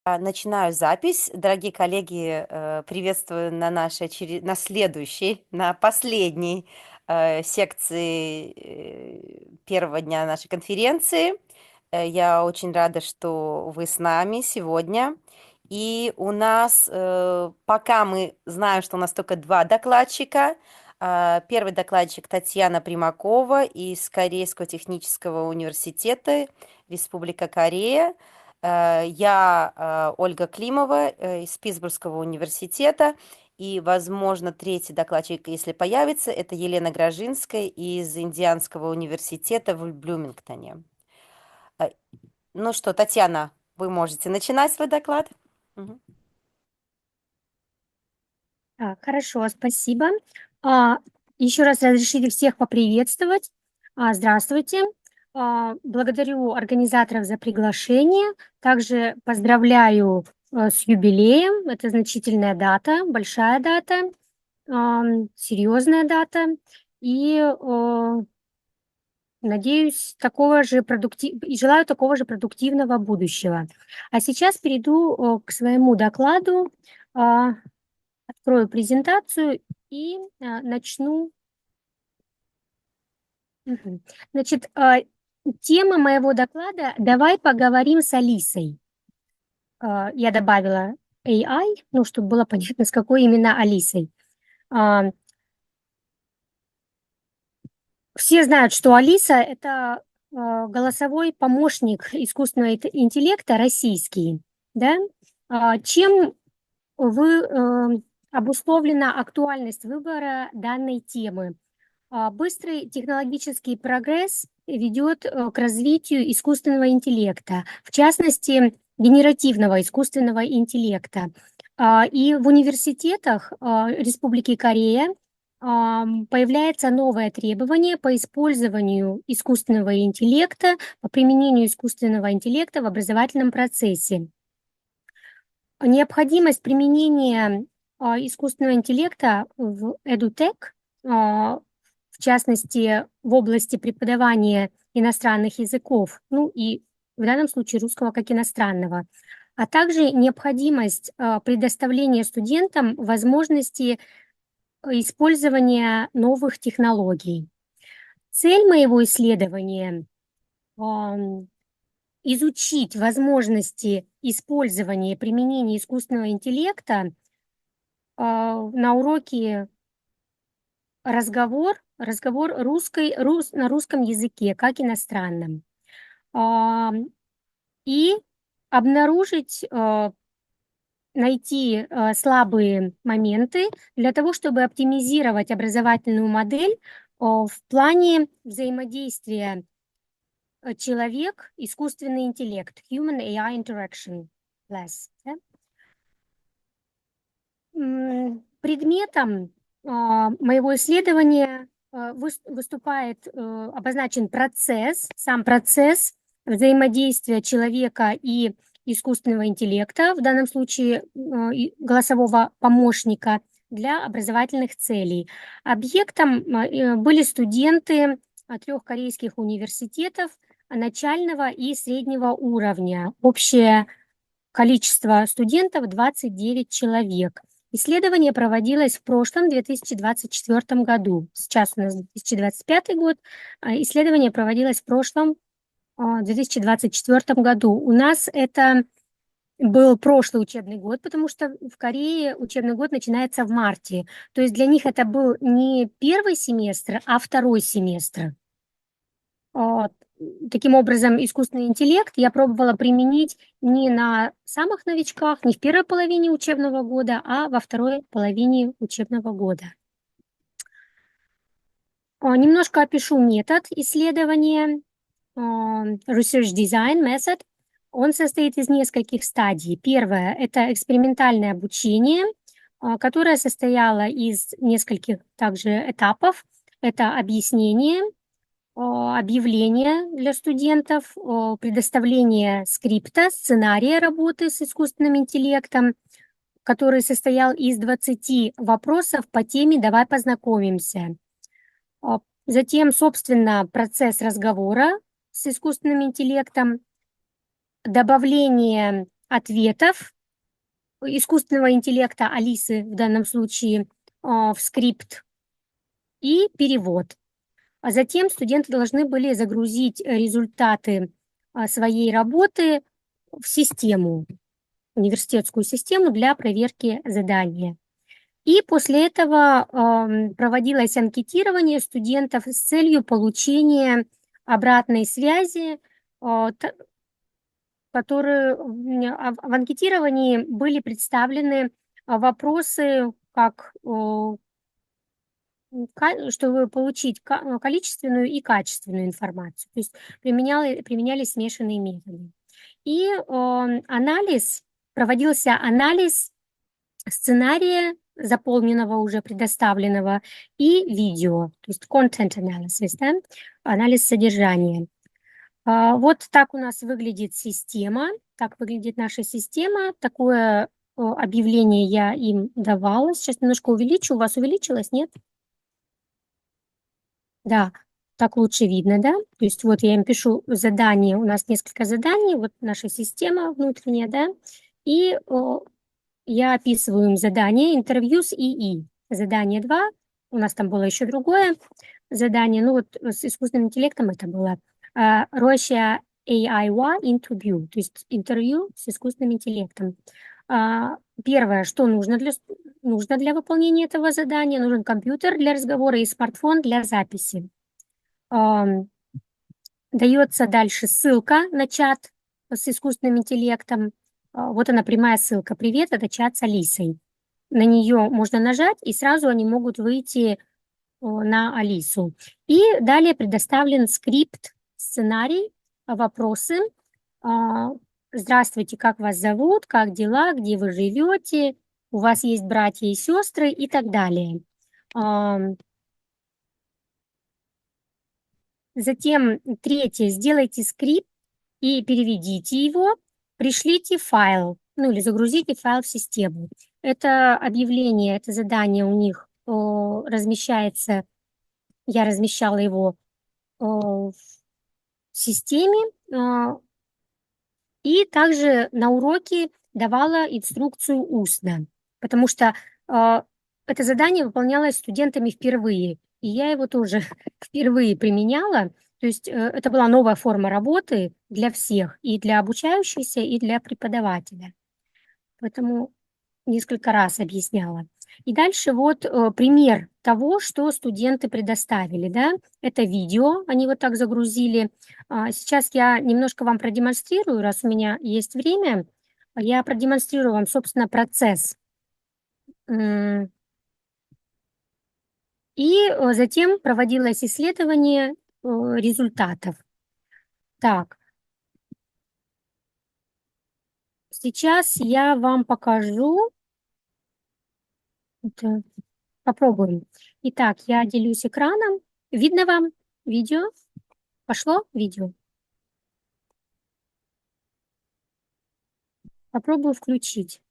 Начинаю запись. Дорогие коллеги, приветствую на следующей, на последней секции первого дня нашей конференции. Я очень рада, что вы с нами сегодня. И у нас, пока мы знаем, что у нас только два докладчика. Первый докладчик Татьяна Примакова из Корейского технического университета, Республика Корея. Я Ольга Климова из Питтсбургского университета, и, возможно, третий докладчик, если появится, это Елена Гражинская из Индианского университета в Блумингтоне. Ну что, Татьяна, вы можете начинать свой доклад. Мгм. Хорошо, спасибо. Еще раз разрешите всех поприветствовать. Здравствуйте. Благодарю организаторов за приглашение. Также поздравляю с юбилеем. Это значительная дата, большая дата, серьезная дата. И надеюсь, и желаю такого же продуктивного будущего. А сейчас перейду к своему докладу. Открою презентацию и начну. Значит, тема моего доклада «Давай поговорим с Алисой». Я добавила AI, ну, чтобы было понятно, с какой именно Алисой. Все знают, что Алиса – это голосовой помощник искусственного интеллекта российский. Да? Чем обусловлена актуальность выбора данной темы? Быстрый технологический прогресс ведет к развитию искусственного интеллекта, в частности, генеративного искусственного интеллекта. И в университетах Республики Корея появляется новое требование по использованию искусственного интеллекта, по применению искусственного интеллекта в образовательном процессе. Необходимость применения искусственного интеллекта в EduTech, в частности, в области преподавания иностранных языков, ну и в данном случае русского как иностранного, а также необходимость предоставления студентам возможности использования новых технологий. Цель моего исследования изучить возможности использования и применения искусственного интеллекта на уроке разговор на русском языке, как иностранном. И обнаружить, найти слабые моменты для того, чтобы оптимизировать образовательную модель в плане взаимодействия человек, искусственный интеллект, Human-AI Interaction Class. Да? Предметом моего исследования обозначен сам процесс взаимодействия человека и искусственного интеллекта, в данном случае голосового помощника для образовательных целей. Объектом были студенты 3 корейских университетов начального и среднего уровня. Общее количество студентов 29 человек. Исследование проводилось в прошлом 2024 году. Сейчас у нас 2025 год. Исследование проводилось в прошлом 2024 году. У нас это был прошлый учебный год, потому что в Корее учебный год начинается в марте. То есть для них это был не первый семестр, а второй семестр. Таким образом, искусственный интеллект я пробовала применить не на самых новичках, не в первой половине учебного года, а во второй половине учебного года. Немножко опишу метод исследования. Research Design Method. Он состоит из нескольких стадий. Первое – это экспериментальное обучение, которое состояло из нескольких также этапов. Это объяснение, объявление для студентов, предоставление скрипта, сценария работы с искусственным интеллектом, который состоял из 20 вопросов по теме «Давай познакомимся». Затем, собственно, процесс разговора с искусственным интеллектом, добавление ответов искусственного интеллекта Алисы в данном случае в скрипт и перевод. А затем студенты должны были загрузить результаты своей работы в систему, университетскую систему для проверки задания. И после этого проводилось анкетирование студентов с целью получения обратной связи, которые в анкетировании были представлены вопросы, как чтобы получить количественную и качественную информацию. То есть применялись смешанные методы. И проводился анализ сценария, заполненного уже предоставленного, и видео, то есть content analysis, да, анализ содержания. Вот так у нас выглядит система, так выглядит наша система. Такое объявление я им давала. Сейчас немножко увеличу. У вас увеличилось, нет? Да, так лучше видно, да? То есть вот я им пишу задание, у нас несколько заданий, вот наша система внутренняя, да? И я описываю им задание, интервью с ИИ. Задание 2, у нас там было еще другое задание, ну вот с искусственным интеллектом это было. Russia AI interview, то есть интервью с искусственным интеллектом. Первое, что нужно для выполнения этого задания, нужен компьютер для разговора и смартфон для записи. Дается дальше ссылка на чат с искусственным интеллектом. Вот она, прямая ссылка. Привет, это чат с Алисой. На нее можно нажать, и сразу они могут выйти на Алису. И далее предоставлен скрипт, сценарий, вопросы. Здравствуйте, как вас зовут, как дела, где вы живете, у вас есть братья и сестры и так далее. Затем третье, сделайте скрипт и переведите его, пришлите файл, ну или загрузите файл в систему. Это объявление, это задание у них размещается, я размещала его в системе, и также на уроке давала инструкцию устно, потому что это задание выполнялось студентами впервые, и я его тоже впервые применяла. То есть это была новая форма работы для всех, и для обучающихся, и для преподавателя. Поэтому несколько раз объясняла. И дальше вот пример того, что студенты предоставили, да, это видео, они вот так загрузили. Сейчас я немножко вам продемонстрирую, раз у меня есть время, я продемонстрирую вам, собственно, процесс. И затем проводилось исследование результатов. Так, сейчас я вам покажу. Это попробуем. Итак, я делюсь экраном. Видно вам видео? Пошло видео? Попробую включить.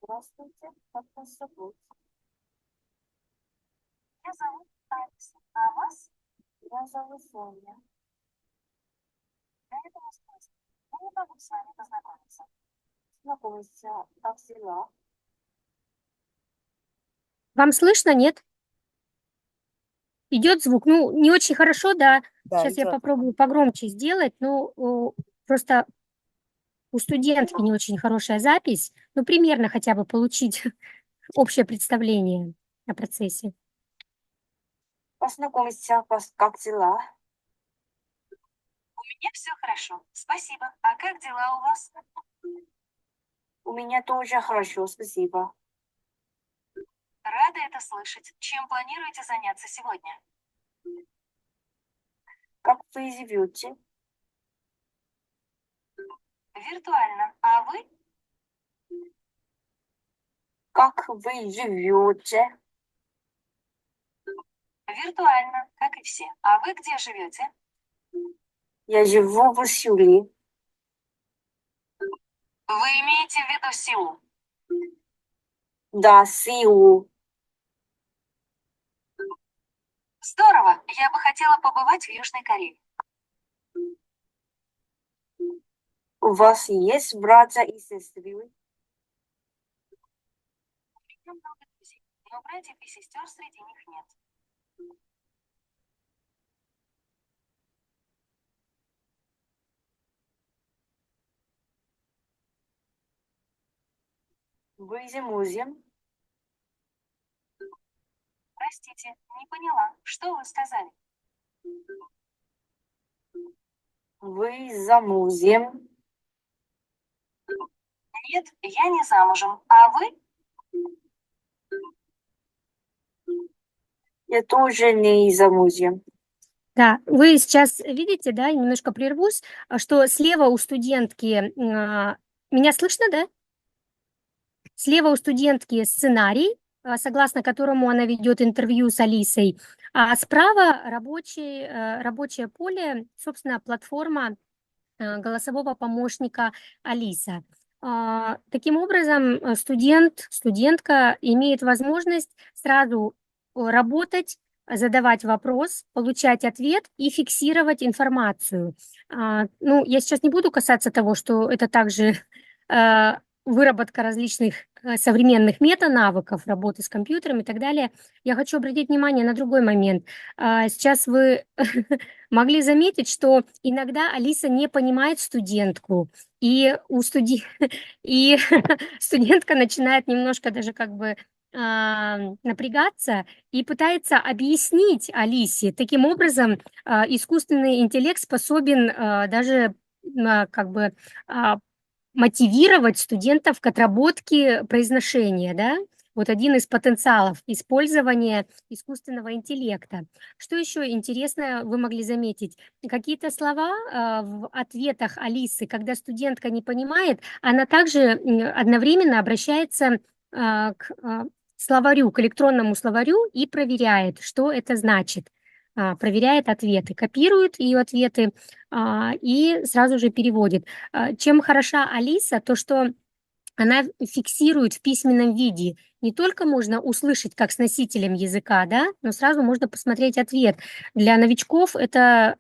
Здравствуйте, как вас зовут? Меня зовут Алиса, а вас? Меня зовут Соня. Я это не смысл. Я не могу с вами познакомиться. Знакомиться, как дела? Вам слышно, нет? Идет звук? Ну, не очень хорошо, да. Да, Сейчас я идет. попробую погромче сделать. Ну, просто у студентки не очень хорошая запись. Ну, примерно хотя бы получить общее представление о процессе. Познакомиться, как дела? У меня все хорошо, спасибо. А как дела у вас? У меня тоже хорошо, спасибо. Рада это слышать. Чем планируете заняться сегодня? Как вы живете? Виртуально. А вы? Как вы живете? Виртуально, как и все. А вы где живете? Я живу в Сеуле. Вы имеете в виду Сеул? Да, Сеул. Здорово. Я бы хотела побывать в Южной Корее. У вас есть братья и сестры? У меня много друзей, но братьев и сестер среди них нет. Вы замужем? Простите, не поняла, что вы сказали? Вы замужем? Нет, я не замужем. А вы? Я тоже не замужем. Да, вы сейчас видите, да, немножко прервусь, что слева у студентки, меня слышно, да? Слева у студентки сценарий, согласно которому она ведет интервью с Алисой, а справа рабочее поле, собственно, платформа голосового помощника Алиса. Таким образом, студентка имеет возможность сразу работать, задавать вопрос, получать ответ и фиксировать информацию. Ну, я сейчас не буду касаться того, что это также выработка различных современных мета-навыков работы с компьютером и так далее. Я хочу обратить внимание на другой момент. Сейчас вы могли заметить, что иногда Алиса не понимает студентку, и и студентка начинает немножко даже как бы напрягаться и пытается объяснить Алисе. Таким образом, искусственный интеллект способен даже как бы мотивировать студентов к отработке произношения, да? Вот один из потенциалов использования искусственного интеллекта. Что еще интересное вы могли заметить? Какие-то слова в ответах Алисы, когда студентка не понимает, она также одновременно обращается к словарю, к электронному словарю и проверяет, что это значит. Проверяет ответы, копирует ее ответы и сразу же переводит. Чем хороша Алиса, то что она фиксирует в письменном виде. Не только можно услышать, как с носителем языка, да, но сразу можно посмотреть ответ. Для новичков это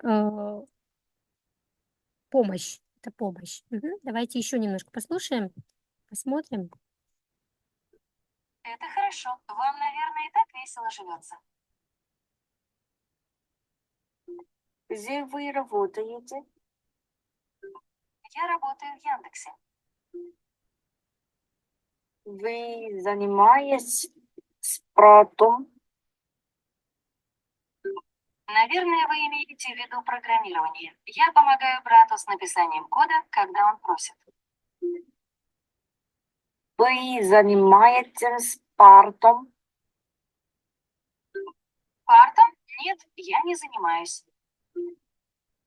помощь. Это помощь. Мгм. Давайте еще немножко послушаем, посмотрим. Это хорошо. Вам, наверное, и так весело живется. Где вы работаете? Я работаю в Яндексе. Вы занимаетесь спортом? Наверное, вы имеете в виду программирование. Я помогаю брату с написанием кода, когда он просит. Вы занимаетесь спортом? Спортом? Нет, я не занимаюсь.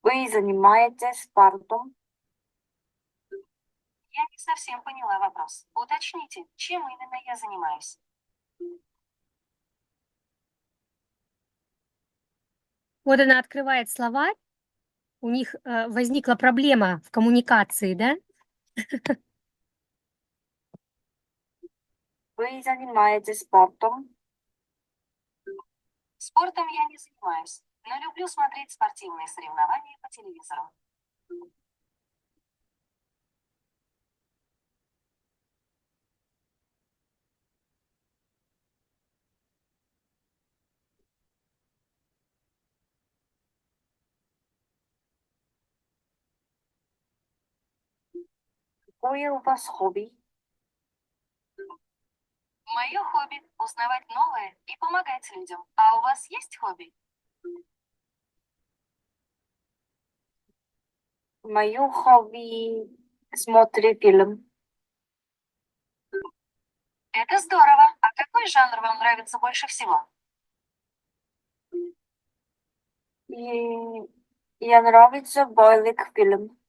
Вы занимаетесь спортом? Я не совсем поняла вопрос. Уточните, чем именно я занимаюсь. Вот она открывает словарь, у них возникла проблема в коммуникации, да? Вы занимаетесь спортом? Спортом я не занимаюсь, но люблю смотреть спортивные соревнования по телевизору. Какое у вас хобби? Мое хобби – узнавать новое и помогать людям. А у вас есть хобби? Мое хобби смотреть фильм. Это здорово. А какой жанр вам нравится больше всего? И я нравится боевик фильм.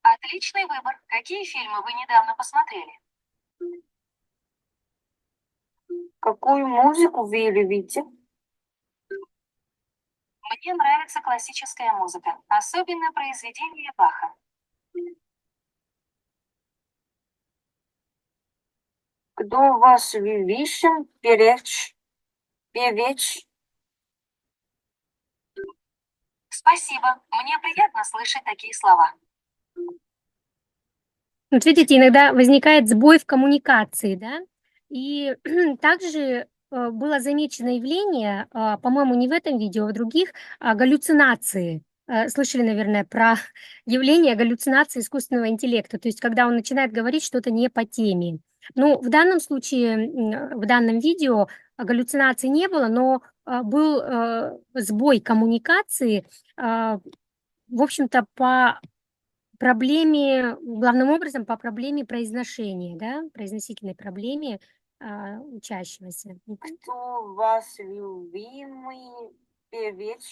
Отличный выбор. Какие фильмы вы недавно посмотрели? Какую музыку вы любите? Мне нравится классическая музыка, особенно произведения Баха. Кто ваш высший певец? Спасибо. Мне приятно слышать такие слова. Вот видите, иногда возникает сбой в коммуникации, да? И также было замечено явление, по-моему, не в этом видео, а в других, галлюцинации. Слышали, наверное, про явление галлюцинации искусственного интеллекта, то есть когда он начинает говорить что-то не по теме. Ну, в данном случае, в данном видео галлюцинаций не было, но был сбой коммуникации, в общем-то, по проблеме, главным образом, по проблеме произношения, да, произносительной проблеме учащегося. Кто у вас любимый певец?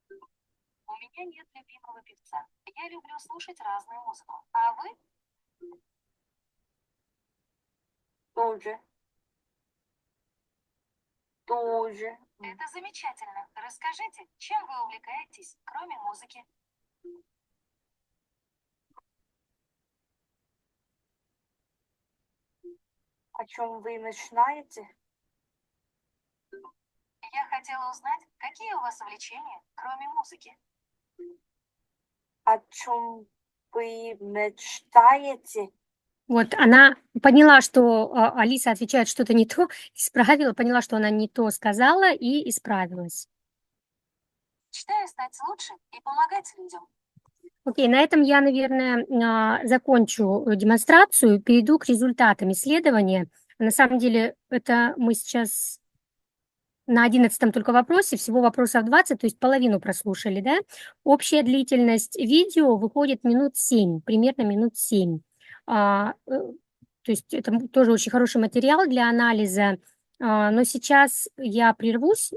У меня нет любимого певца. Я люблю слушать разную музыку. А вы? Тоже. Тоже. Это замечательно. Расскажите, чем вы увлекаетесь, кроме музыки? О чем вы начинаете? Я хотела узнать, какие у вас увлечения, кроме музыки? О чем вы мечтаете? Вот она поняла, что Алиса отвечает что-то не то, исправила, поняла, что она не то сказала и исправилась. Мечтаю стать лучше и помогать людям. Окей, на этом я, наверное, закончу демонстрацию, перейду к результатам исследования. На самом деле, это мы сейчас на 11-м только вопросе, всего вопросов 20, то есть половину прослушали, да? Общая длительность видео выходит минут 7, примерно минут 7. То есть это тоже очень хороший материал для анализа, но сейчас я прервусь,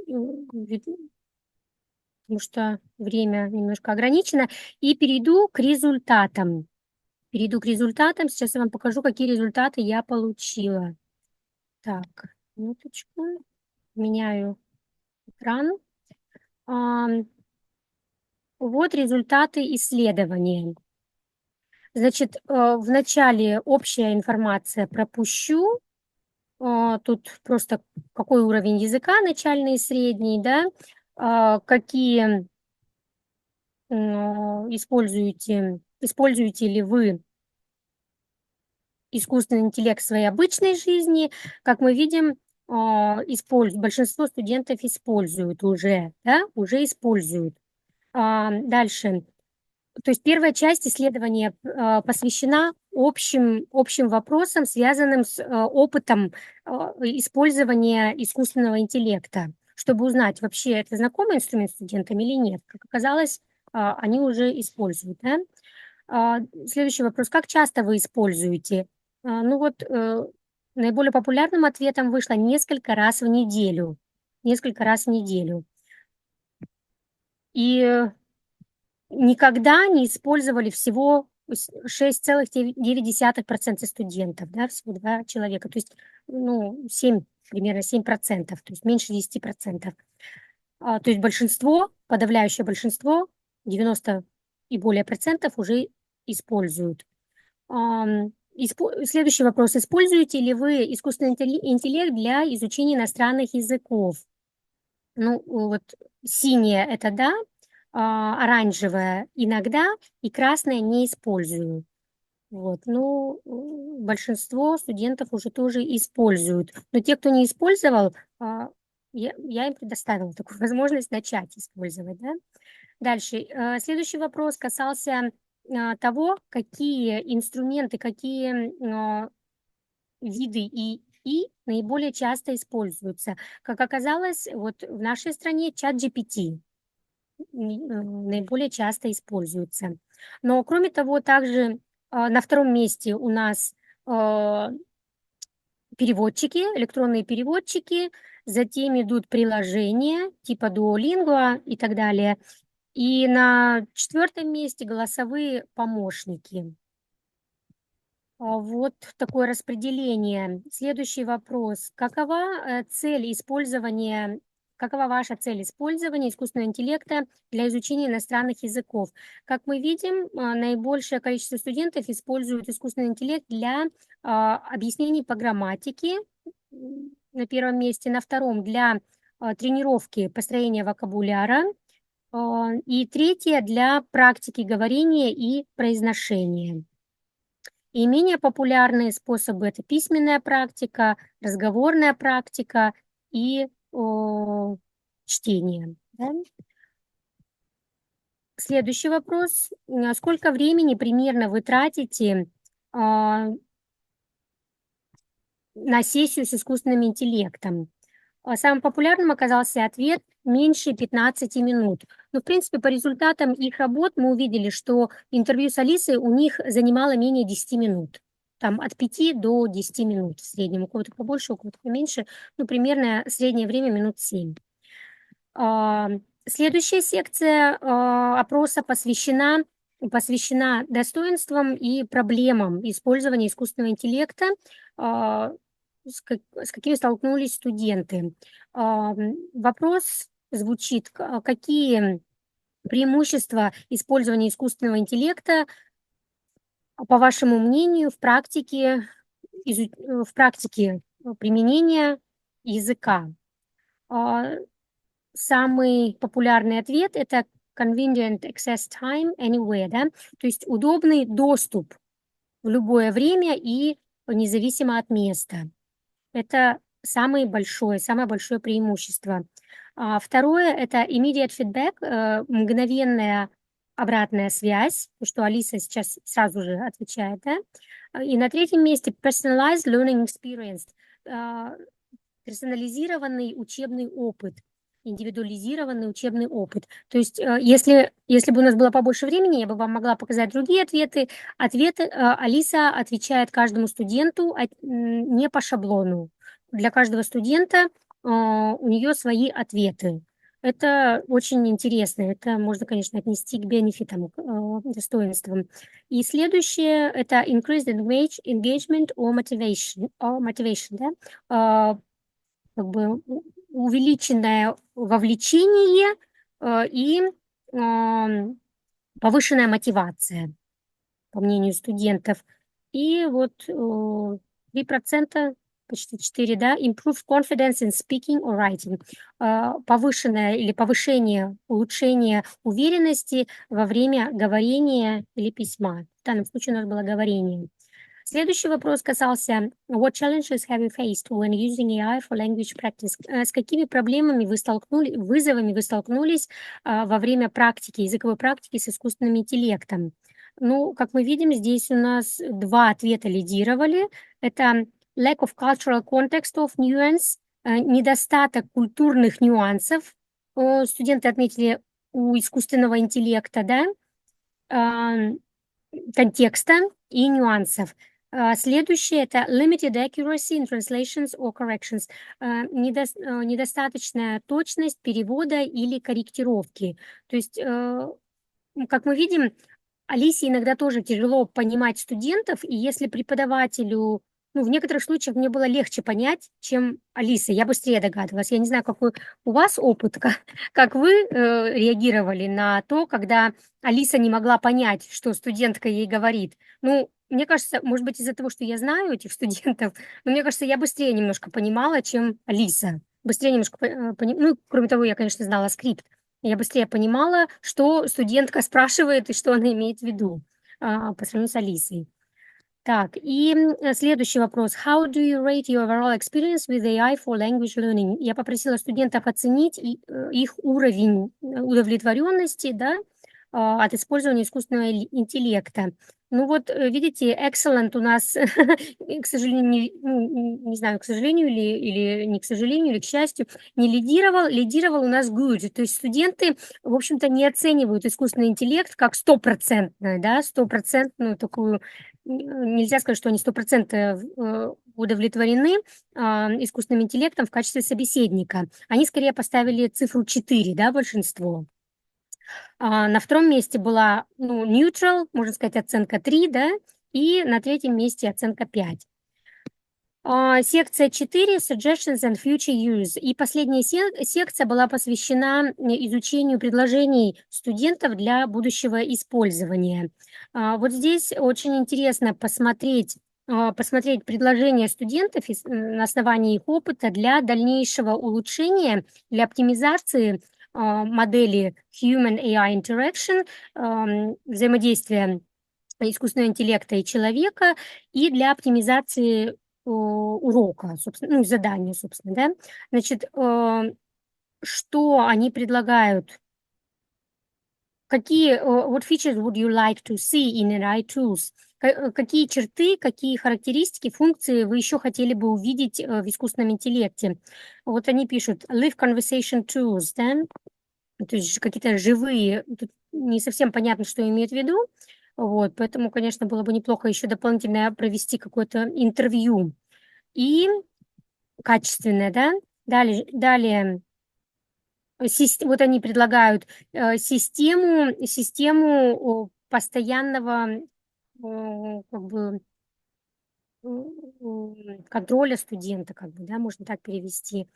потому что время немножко ограничено, и перейду к результатам. Сейчас я вам покажу, какие результаты я получила. Так, минуточку. Меняю экран. Вот результаты исследования. Значит, вначале общая информация пропущу. Тут просто какой уровень языка, начальный и средний, да, какие используете ли вы искусственный интеллект в своей обычной жизни. Как мы видим, большинство студентов используют уже, да, уже используют. Дальше. То есть первая часть исследования посвящена общим вопросам, связанным с опытом использования искусственного интеллекта, чтобы узнать, вообще это знакомый инструмент студентам или нет. Как оказалось, они уже используют. Да? Следующий вопрос. Как часто вы используете? Ну вот, наиболее популярным ответом вышло несколько раз в неделю. Несколько раз в неделю. И никогда не использовали всего 6,9% студентов, да, всего 2 человека. То есть, ну, 7, примерно 7%, то есть меньше 10%. То есть большинство, подавляющее большинство, 90 и более процентов уже используют. Следующий вопрос. Используете ли вы искусственный интеллект для изучения иностранных языков? Ну, вот синее – это да, оранжевое – иногда, и красное – не использую. Вот, ну, большинство студентов уже тоже используют. Но те, кто не использовал, я им предоставила такую возможность начать использовать, да? Дальше. Следующий вопрос касался того, какие инструменты, какие виды ИИ наиболее часто используются. Как оказалось, вот в нашей стране чат GPT наиболее часто используется. Но кроме того, также на втором месте у нас переводчики, электронные переводчики, затем идут приложения типа Duolingo и так далее. И на 4-м месте голосовые помощники. Вот такое распределение. Следующий вопрос. Какова ваша цель использования искусственного интеллекта для изучения иностранных языков? Как мы видим, наибольшее количество студентов используют искусственный интеллект для объяснений по грамматике на первом месте, на втором для тренировки построения вокабуляра. И третье для практики говорения и произношения. И менее популярные способы – это письменная практика, разговорная практика и чтение. Да? Следующий вопрос. Сколько времени примерно вы тратите на сессию с искусственным интеллектом? Самым популярным оказался ответ меньше 15 минут. Но, в принципе, по результатам их работ мы увидели, что интервью с Алисой у них занимало менее 10 минут. Там от 5 до 10 минут в среднем. У кого-то побольше, у кого-то поменьше. Ну, примерно среднее время минут 7. Следующая секция опроса посвящена достоинствам и проблемам использования искусственного интеллекта, с какими столкнулись студенты. Вопрос звучит: какие преимущества использования искусственного интеллекта, по вашему мнению, в практике применения языка? Самый популярный ответ – это convenient access time anywhere, да? То есть удобный доступ в любое время и независимо от места. Это самое большое преимущество. Второе – это immediate feedback, мгновенная обратная связь, что Алиса сейчас сразу же отвечает, да? И на третьем месте personalized learning experience, персонализированный учебный опыт, индивидуализированный учебный опыт. То есть, если бы у нас было побольше времени, я бы вам могла показать другие ответы. Алиса отвечает каждому студенту не по шаблону. Для каждого студента у нее свои ответы. Это очень интересно. Это можно, конечно, отнести к бенефитам, к достоинствам. И следующее – это increased engagement or motivation, да? Как бы увеличенное вовлечение и повышенная мотивация, по мнению студентов. И вот 3%, почти 4%, да, improved confidence in speaking or writing, повышенное или повышение, улучшение уверенности во время говорения или письма. В данном случае у нас было говорение. Следующий вопрос касался what challenges have you faced when using AI for language practice? С какими проблемами вызовами вы столкнулись во время языковой практики с искусственным интеллектом? Ну, как мы видим, здесь у нас два ответа лидировали. Это lack of cultural context of nuance, недостаток культурных нюансов. Студенты отметили у искусственного интеллекта, да, контекста и нюансов. Следующее – это limited accuracy in translations or corrections, недостаточная точность перевода или корректировки. То есть, как мы видим, Алисе иногда тоже тяжело понимать студентов, и если преподавателю, в некоторых случаях мне было легче понять, чем Алиса, я быстрее догадывалась. Я не знаю, какой у вас опыт, как вы реагировали на то, когда Алиса не могла понять, что студентка ей говорит. Мне кажется, может быть, из-за того, что я знаю этих студентов, но мне кажется, я быстрее немножко понимала, чем Алиса. Быстрее немножко кроме того, я, конечно, знала скрипт. Я быстрее понимала, что студентка спрашивает и что она имеет в виду по сравнению с Алисой. Так, и следующий вопрос. How do you rate your overall experience with AI for language learning? Я попросила студентов оценить их уровень удовлетворенности, да, от использования искусственного интеллекта. Видите, excellent у нас, к сожалению, не знаю, к сожалению или не к сожалению, или к счастью, не лидировал у нас good. То есть студенты, в общем-то, не оценивают искусственный интеллект как 100%, да, 100% такую, нельзя сказать, что они 100% удовлетворены искусственным интеллектом в качестве собеседника. Они скорее поставили цифру 4, да, большинство. На втором месте была neutral, можно сказать, оценка 3, да, и на третьем месте оценка 5. Секция 4 Suggestions and Future Use. И последняя секция была посвящена изучению предложений студентов для будущего использования. Вот здесь очень интересно посмотреть посмотреть предложения студентов на основании их опыта для дальнейшего улучшения, для оптимизации модели Human-AI Interaction, взаимодействия искусственного интеллекта и человека, и для оптимизации урока, собственно, ну, задания, собственно, да. Значит, что они предлагают? What features would you like to see in AI tools? Какие черты, какие характеристики, функции вы еще хотели бы увидеть в искусственном интеллекте? Вот они пишут live conversation tools, да? То есть какие-то живые, тут не совсем понятно, что имеет в виду, вот, поэтому, конечно, было бы неплохо еще дополнительно провести какое-то интервью. И качественное, да? Далее вот они предлагают систему постоянного как бы контроля студента, как бы, да, можно так перевести.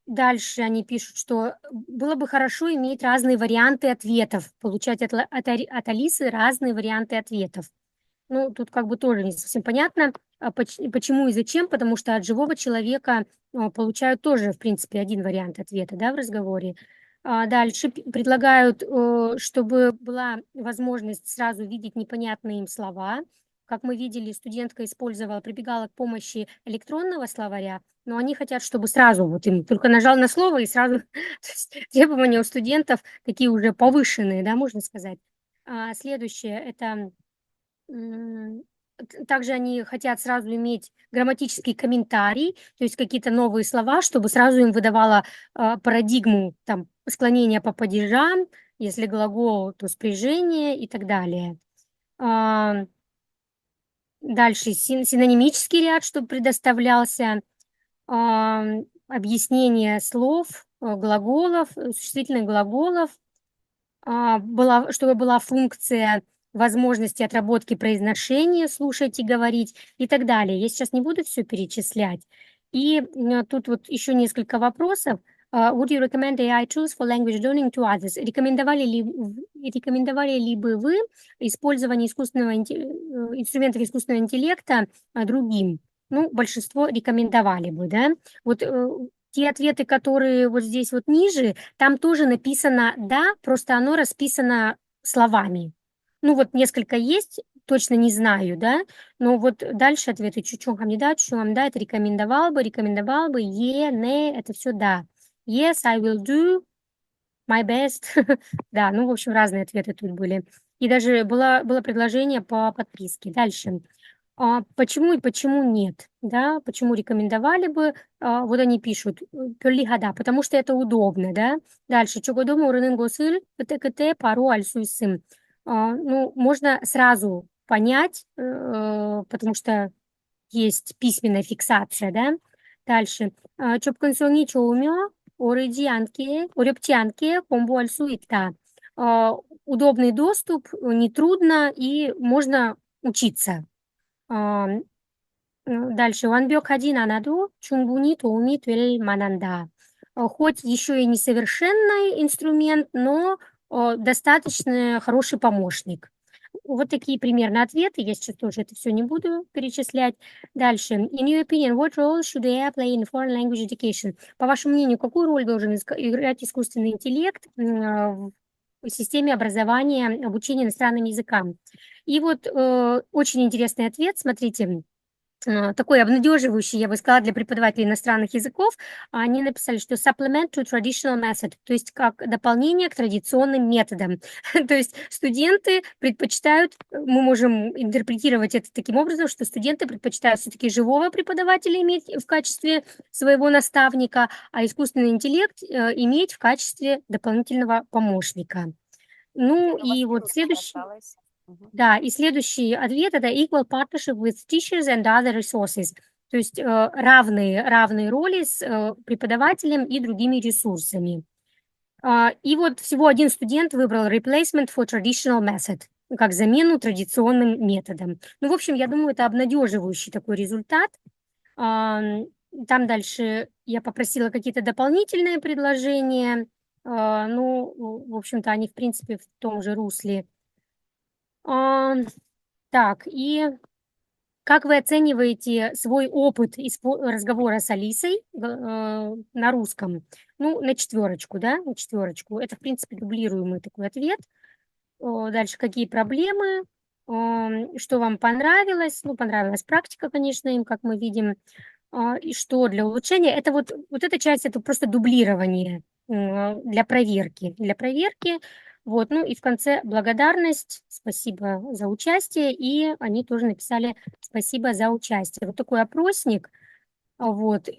Дальше они пишут, что было бы хорошо иметь разные варианты ответов, получать от Алисы разные варианты ответов. Ну, тут как бы тоже не совсем понятно, почему и зачем, потому что от живого человека получают тоже, в принципе, один вариант ответа, да, в разговоре. Дальше предлагают, чтобы была возможность сразу видеть непонятные им слова. Как мы видели, студентка прибегала к помощи электронного словаря, но они хотят, чтобы сразу вот им только нажал на слово и сразу то есть требования у студентов такие уже повышенные, да, можно сказать. Следующее- это также они хотят сразу иметь грамматический комментарий, то есть какие-то новые слова, чтобы сразу им выдавало парадигму там, склонения по падежам, если глагол, то спряжение и так далее. Дальше синонимический ряд, чтобы предоставлялся, объяснение слов, глаголов, существительных глаголов, чтобы была функция возможности отработки произношения, слушать и говорить и так далее. Я сейчас не буду все перечислять. И тут вот еще несколько вопросов. Would you recommend AI tools for language learning to others? Рекомендовали ли бы вы использование инструментов искусственного интеллекта другим? Ну, большинство рекомендовали бы, да? Вот те ответы, которые вот здесь вот ниже, там тоже написано «да», просто оно расписано словами. Ну, вот несколько есть, точно не знаю, да, но вот дальше ответы «чучунгам не да», «чучунгам да», это рекомендовал бы, «е», «не», это все «да». Yes, I will do my best. Да, ну, в общем, разные ответы тут были. И даже было предложение по подписке. Дальше. Почему и почему нет, да, почему рекомендовали бы, вот они пишут, да, потому что это удобно, да. Дальше, чогодома урынын госыл, КТ, пару альсуйсым. Ну, можно сразу понять, потому что есть письменная фиксация, да. Дальше, чопкансони чоумё, орепчанке, комбу альсу итта. Удобный доступ, нетрудно и можно учиться. Дальше. 완벽하진 않아도 충분히 도움이 될 만한다. Хоть еще и несовершенный инструмент, но достаточно хороший помощник. Вот такие примерно ответы. Я сейчас тоже это все не буду перечислять. Дальше. In your opinion, what role should AI play in foreign language education? По вашему мнению, какую роль должен играть искусственный интеллект в системе образования, обучения иностранным языкам? И вот очень интересный ответ. Смотрите. Такой обнадеживающий, я бы сказала, для преподавателей иностранных языков. Они написали, что supplement to traditional method, то есть как дополнение к традиционным методам. То есть студенты предпочитают, мы можем интерпретировать это таким образом, что студенты предпочитают все-таки живого преподавателя иметь в качестве своего наставника, а искусственный интеллект иметь в качестве дополнительного помощника. Ну и вот следующий... Да, и следующий ответ- это equal partnership with teachers and other resources. То есть равные роли с преподавателем и другими ресурсами. И вот всего один студент выбрал replacement for traditional method, как замену традиционным методам. Ну, в общем, я думаю, это обнадеживающий такой результат. Там дальше я попросила какие-то дополнительные предложения. Ну, в общем-то, они, в принципе, в том же русле. Так, и Как вы оцениваете свой опыт разговора с Алисой на русском? Ну, на 4, да, на 4. Это, в принципе, дублируемый такой ответ. Дальше, какие проблемы, что вам понравилось? Ну, понравилась практика, конечно, им, как мы видим. И что для улучшения? Это вот эта часть, это просто дублирование для проверки. Для проверки. Вот, ну и в конце благодарность, спасибо за участие, и они тоже написали спасибо за участие. Вот такой опросник. Вот.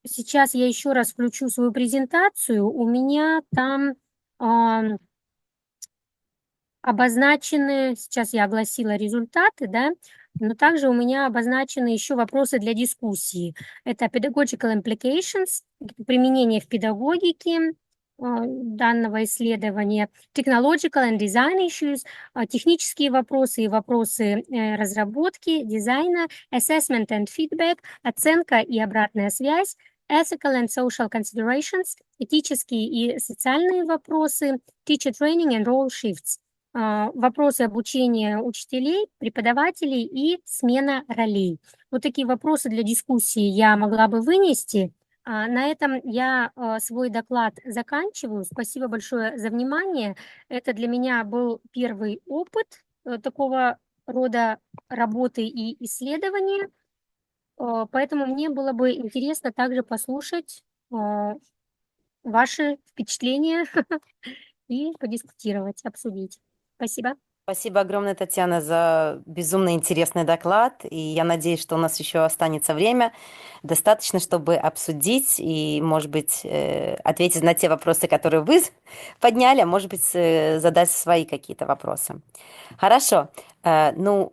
Сейчас я еще раз включу свою презентацию. У меня там обозначены, сейчас я огласила результаты, да, но также у меня обозначены еще вопросы для дискуссии. Это pedagogical implications, применение в педагогике данного исследования, technological and design issues, технические вопросы и вопросы разработки, дизайна, assessment and feedback, оценка и обратная связь, ethical and social considerations, этические и социальные вопросы, teacher training and role shifts. Вопросы обучения учителей, преподавателей и смена ролей. Вот такие вопросы для дискуссии я могла бы вынести. На этом я свой доклад заканчиваю. Спасибо большое за внимание. Это для меня был первый опыт такого рода работы и исследования. Поэтому мне было бы интересно также послушать ваши впечатления и подискутировать, обсудить. Спасибо. Спасибо огромное, Татьяна, за безумно интересный доклад. И я надеюсь, что у нас еще останется время достаточно, чтобы обсудить и, может быть, ответить на те вопросы, которые вы подняли, а может быть, задать свои какие-то вопросы. Хорошо. Ну,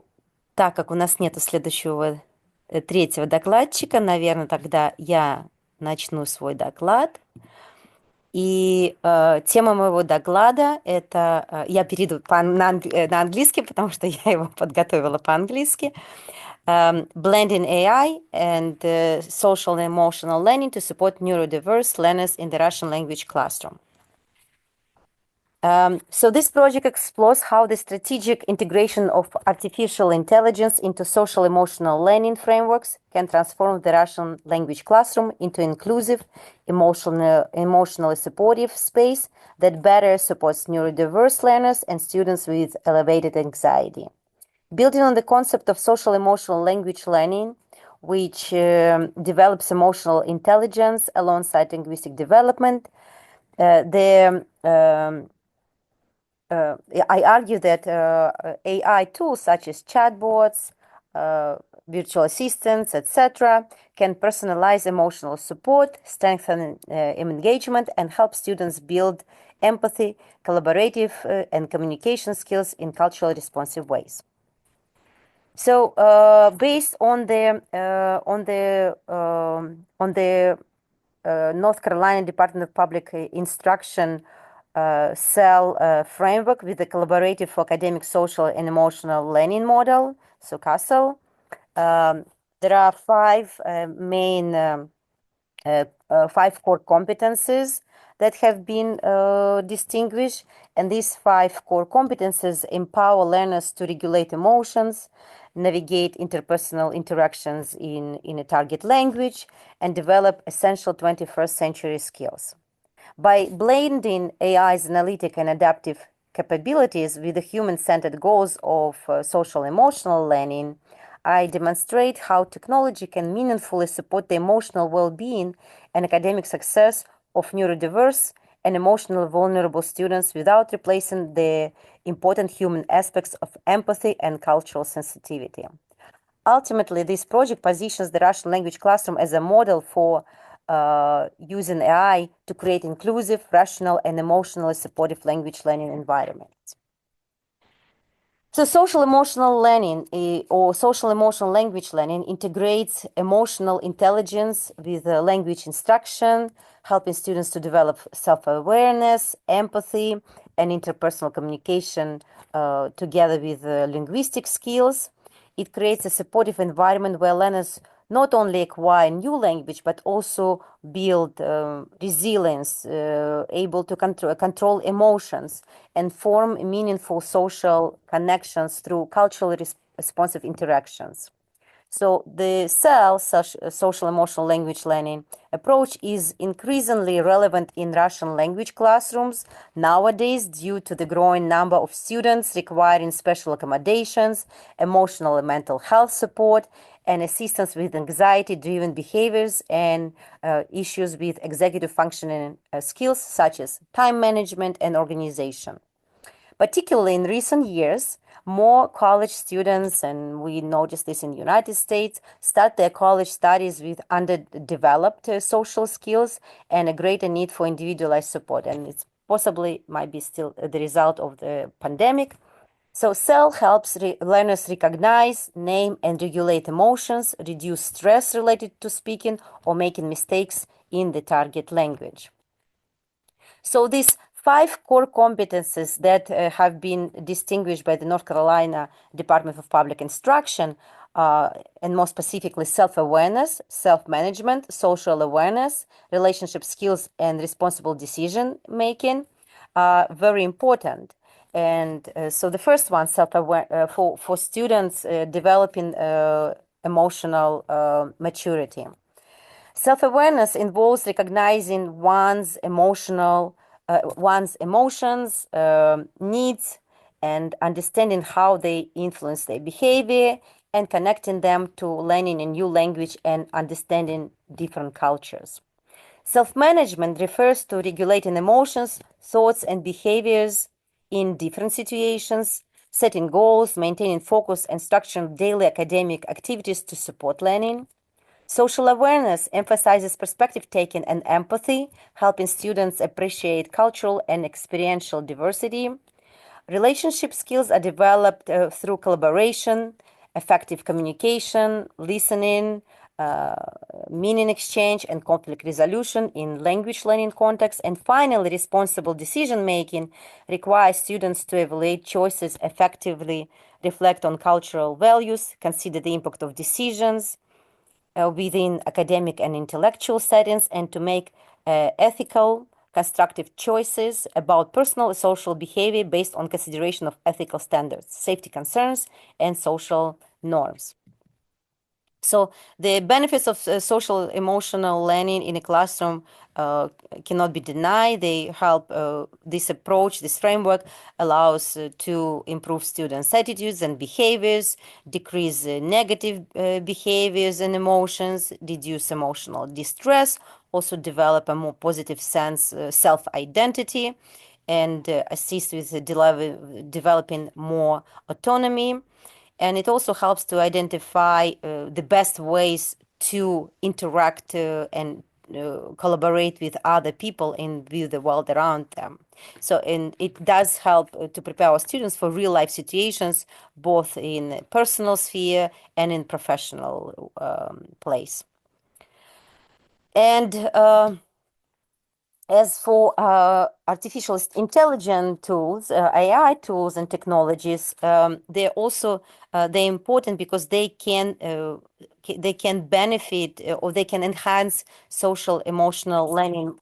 так как у нас нету следующего, третьего докладчика, наверное, тогда я начну свой доклад. И тема моего доклада – это… я перейду на английский, потому что я его подготовила по-английски. Blending AI and social and emotional learning to support neurodiverse learners in the Russian language classroom. So this project explores how the strategic integration of artificial intelligence into social-emotional learning frameworks can transform the Russian language classroom into inclusive, emotionally supportive space that better supports neurodiverse learners and students with elevated anxiety. Building on the concept of social-emotional language learning, which develops emotional intelligence alongside linguistic development, I argue that AI tools such as chatbots, virtual assistants, etc., can personalize emotional support, strengthen engagement, and help students build empathy, collaborative, and communication skills in culturally responsive ways. So, based on the North Carolina Department of Public Instruction CEL framework with the Collaborative for Academic, Social, and Emotional Learning model, so CASEL. There are 5 main 5 core competencies that have been distinguished, and these 5 core competencies empower learners to regulate emotions, navigate interpersonal interactions in a target language, and develop essential 21st century skills. By blending AI's analytic and adaptive capabilities with the human-centered goals of social emotional learning, I demonstrate how technology can meaningfully support the emotional well-being and academic success of neurodiverse and emotionally vulnerable students without replacing the important human aspects of empathy and cultural sensitivity. Ultimately, this project positions the Russian language classroom as a model for using AI to create inclusive, rational, and emotionally supportive language learning environments. So social emotional learning or social emotional language learning integrates emotional intelligence with language instruction, helping students to develop self-awareness, empathy, and interpersonal communication together with linguistic skills. It creates a supportive environment where learners not only acquire new language, but also build resilience, able to control emotions, and form meaningful social connections through culturally responsive interactions. So the social emotional language learning approach is increasingly relevant in Russian language classrooms nowadays due to the growing number of students requiring special accommodations, emotional and mental health support, and assistance with anxiety-driven behaviors and issues with executive functioning skills such as time management and organization. Particularly in recent years, more college students, and we notice this in the United States, start their college studies with underdeveloped social skills and a greater need for individualized support. And it's possibly might be still the result of the pandemic. So CEL helps learners recognize, name, and regulate emotions, reduce stress related to speaking or making mistakes in the target language. So these 5 core competencies that have been distinguished by the North Carolina Department of Public Instruction, and more specifically self-awareness, self-management, social awareness, relationship skills, and responsible decision-making, are very important. And so the first one, self-aware, for students developing emotional maturity. Self-awareness involves recognizing one's emotions, needs, and understanding how they influence their behavior and connecting them to learning a new language and understanding different cultures. Self-management refers to regulating emotions, thoughts, and behaviors in different situations, setting goals, maintaining focus, and structuring daily academic activities to support learning. Social awareness emphasizes perspective taking and empathy, helping students appreciate cultural and experiential diversity. Relationship skills are developed through collaboration, effective communication, listening, meaning exchange, and conflict resolution in language learning context. And finally, responsible decision-making requires students to evaluate choices effectively, reflect on cultural values, consider the impact of decisions within academic and intellectual settings, and to make ethical, constructive choices about personal and social behavior based on consideration of ethical standards, safety concerns, and social norms. So the benefits of social emotional learning in a classroom cannot be denied. They help, this approach, this framework allows to improve students' attitudes and behaviors, decrease negative behaviors and emotions, reduce emotional distress, also develop a more positive sense, self-identity, and assist with developing more autonomy. And it also helps to identify the best ways to interact and collaborate with other people and with the world around them. So, and it does help to prepare our students for real life situations, both in personal sphere and in professional place. And as for artificial intelligence tools, AI tools and technologies, they're also they're important because they can benefit or they can enhance social emotional learning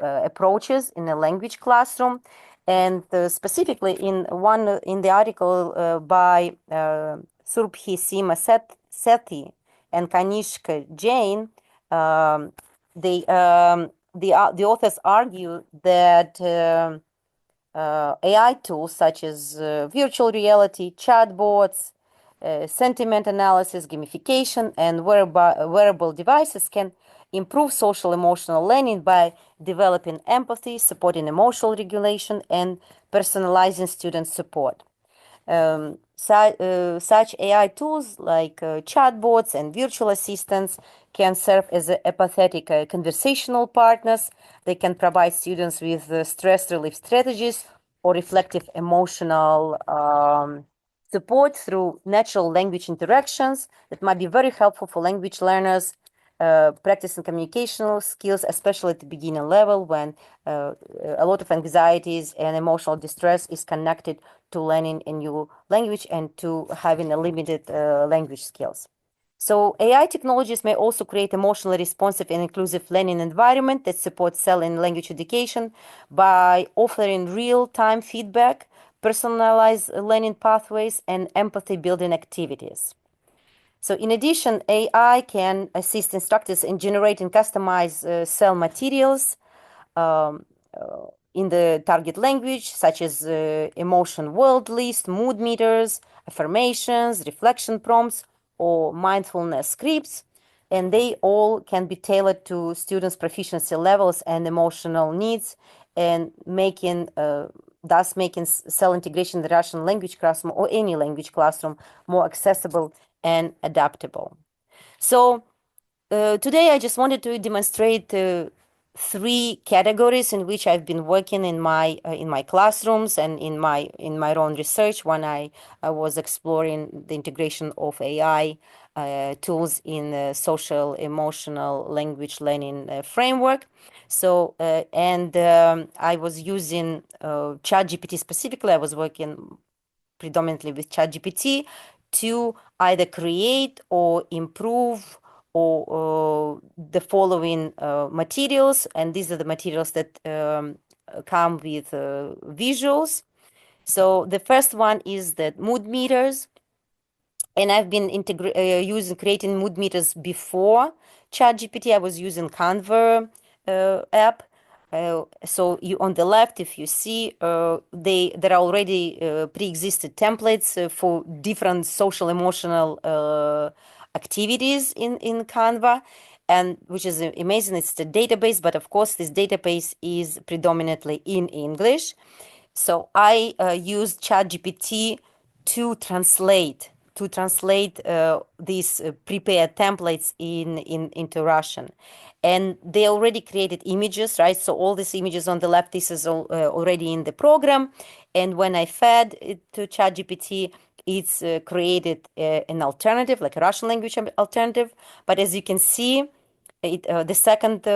approaches in a language classroom. And specifically in the article by Surbhi Sima Sethi and Kanishka Jain, the authors argue that AI tools such as virtual reality, chatbots, sentiment analysis, gamification, and wearable devices can improve social emotional learning by developing empathy, supporting emotional regulation, and personalizing student support. Such AI tools like chatbots and virtual assistants can serve as empathetic conversational partners. They can provide students with stress relief strategies or reflective emotional support through natural language interactions that might be very helpful for language learners practicing communicational skills, especially at the beginner level when a lot of anxieties and emotional distress is connected to learning a new language and to having a limited language skills. So AI technologies may also create emotionally responsive and inclusive learning environment that supports CEL in language education by offering real-time feedback, personalized learning pathways, and empathy-building activities. So in addition, AI can assist instructors in generating customized cell materials in the target language, such as emotion word list, mood meters, affirmations, reflection prompts, or mindfulness scripts. And they all can be tailored to students' proficiency levels and emotional needs, and thus making cell integration in the Russian language classroom or any language classroom more accessible and adaptable. So today I just wanted to demonstrate 3 categories in which I've been working in my classrooms and in my own research when I was exploring the integration of AI tools in the social emotional language learning framework. So I was using ChatGPT specifically. I was working predominantly with ChatGPT to either create or improve or the following materials, and these are the materials that come with visuals. So the first one is the mood meters, and I've been creating mood meters before ChatGPT. I was using Canva app. So on the left, if you see, there are already pre-existed templates for different social emotional activities in Canva, and which is amazing. It's the database, but of course this database is predominantly in English. So I used ChatGPT to translate these prepared templates into Russian. And they already created images, right? So all these images on the left, this is already in the program. And when I fed it to ChatGPT, it's created an alternative, like a Russian language alternative. But as you can see, the second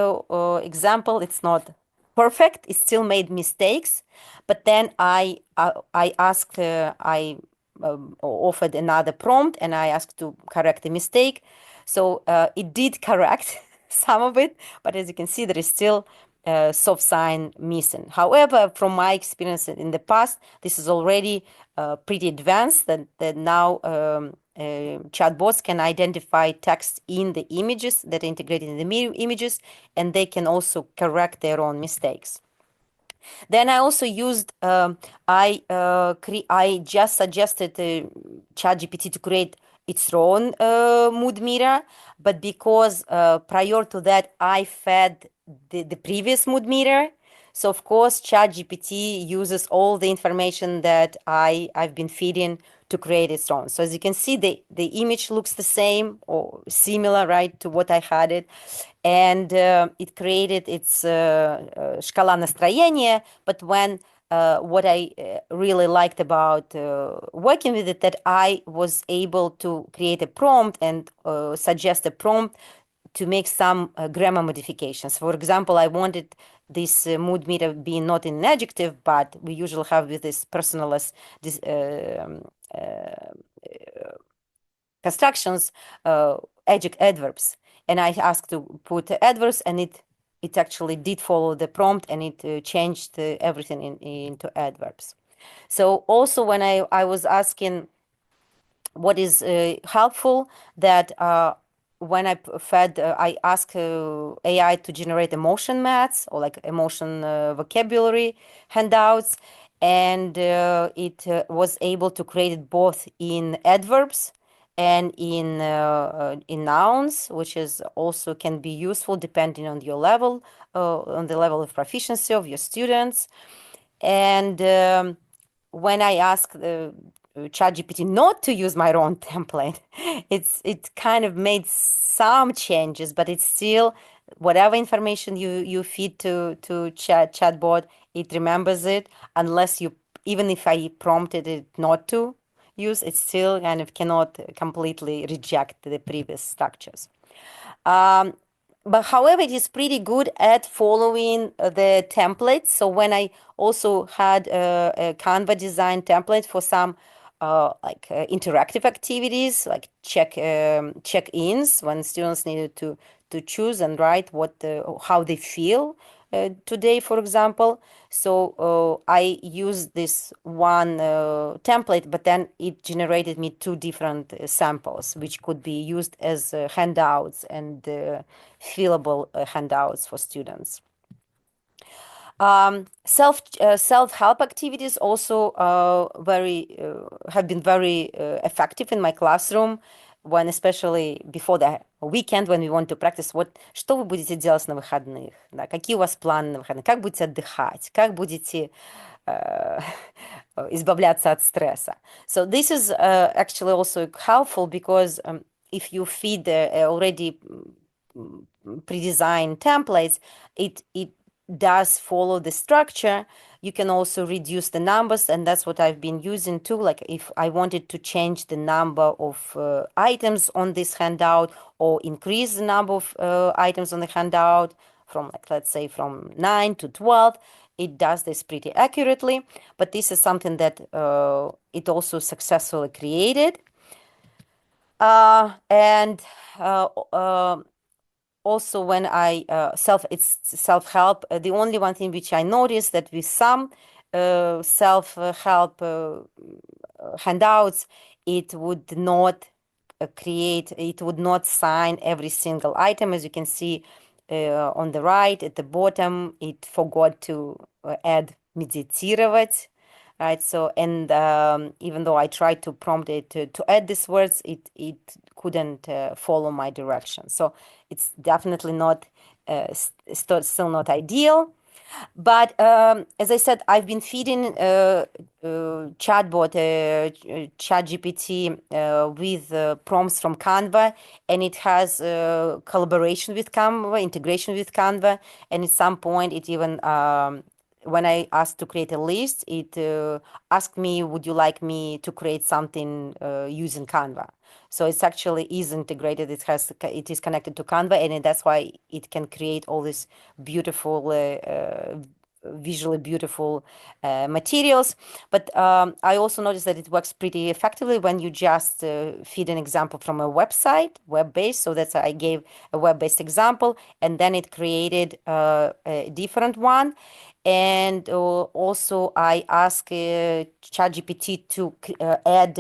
example, it's not perfect. It still made mistakes. But then I offered another prompt, and I asked to correct the mistake. So it did correct some of it, but as you can see, there is still soft sign missing. However, from my experience in the past, this is already pretty advanced, that now chatbots can identify text in the images that are integrated in the images, and they can also correct their own mistakes. Then I also used, I just suggested ChatGPT to create its own mood meter, but because prior to that I fed the previous mood meter, so of course ChatGPT uses all the information that I've been feeding to create its own. So as you can see, the image looks the same or similar, right, to what I had it. And it created its шкала настроения. But when what I really liked about working with it, that I was able to create a prompt and suggest a prompt to make some grammar modifications. For example, I wanted this mood meter being not in an adjective, but we usually have with this personalized constructions adverbs. And I asked to put adverbs, and it actually did follow the prompt, and it changed everything into adverbs. So also when I was asking what is helpful, that when I fed, I asked AI to generate emotion maths or like emotion vocabulary handouts, and it was able to create it both in adverbs and in nouns, which is also can be useful depending on your level, on the level of proficiency of your students. And when I asked ChatGPT not to use my own template, it kind of made some changes, but it's still whatever information you feed to chatbot, it remembers it, unless even if I prompted it not to use, it still kind of cannot completely reject the previous structures. But however, it is pretty good at following the templates. So when I also had a Canva design template for some interactive activities, like check-ins, when students needed to choose and write how they feel today, for example. So I used this one template, but then it generated me two different samples, which could be used as handouts and fillable handouts for students. Self-help activities also have been very effective in my classroom, when especially before the weekend, when we want to practice что вы будете делать на выходных, да, какие у вас планы на выходных, как будете отдыхать, как будете избавляться от стресса. So this is actually also helpful because if you feed already pre-designed templates, it does follow the structure. You can also reduce the numbers, and that's what I've been using too. Like if I wanted to change the number of items on this handout or increase the number of items on the handout from, like, let's say from 9 to 12, it does this pretty accurately. But this is something that it also successfully created. And also when I it's self-help, the only one thing which I noticed that with some self-help handouts, it would not it would not sign every single item. As you can see on the right at the bottom, it forgot to add медитировать. Right, so, and even though I tried to prompt it to add these words, it couldn't follow my direction. So it's definitely not still not ideal. But as I said, I've been feeding chatbot, ChatGPT with prompts from Canva, and it has collaboration with Canva, integration with Canva, and at some point it even when I asked to create a list, it asked me, would you like me to create something using Canva? So it's actually is integrated. It is connected to Canva, and that's why it can create all these beautiful, visually beautiful materials. But I also noticed that it works pretty effectively when you just feed an example from a website, web-based. So that's I gave a web-based example, and then it created a different one. And also I ask ChatGPT to add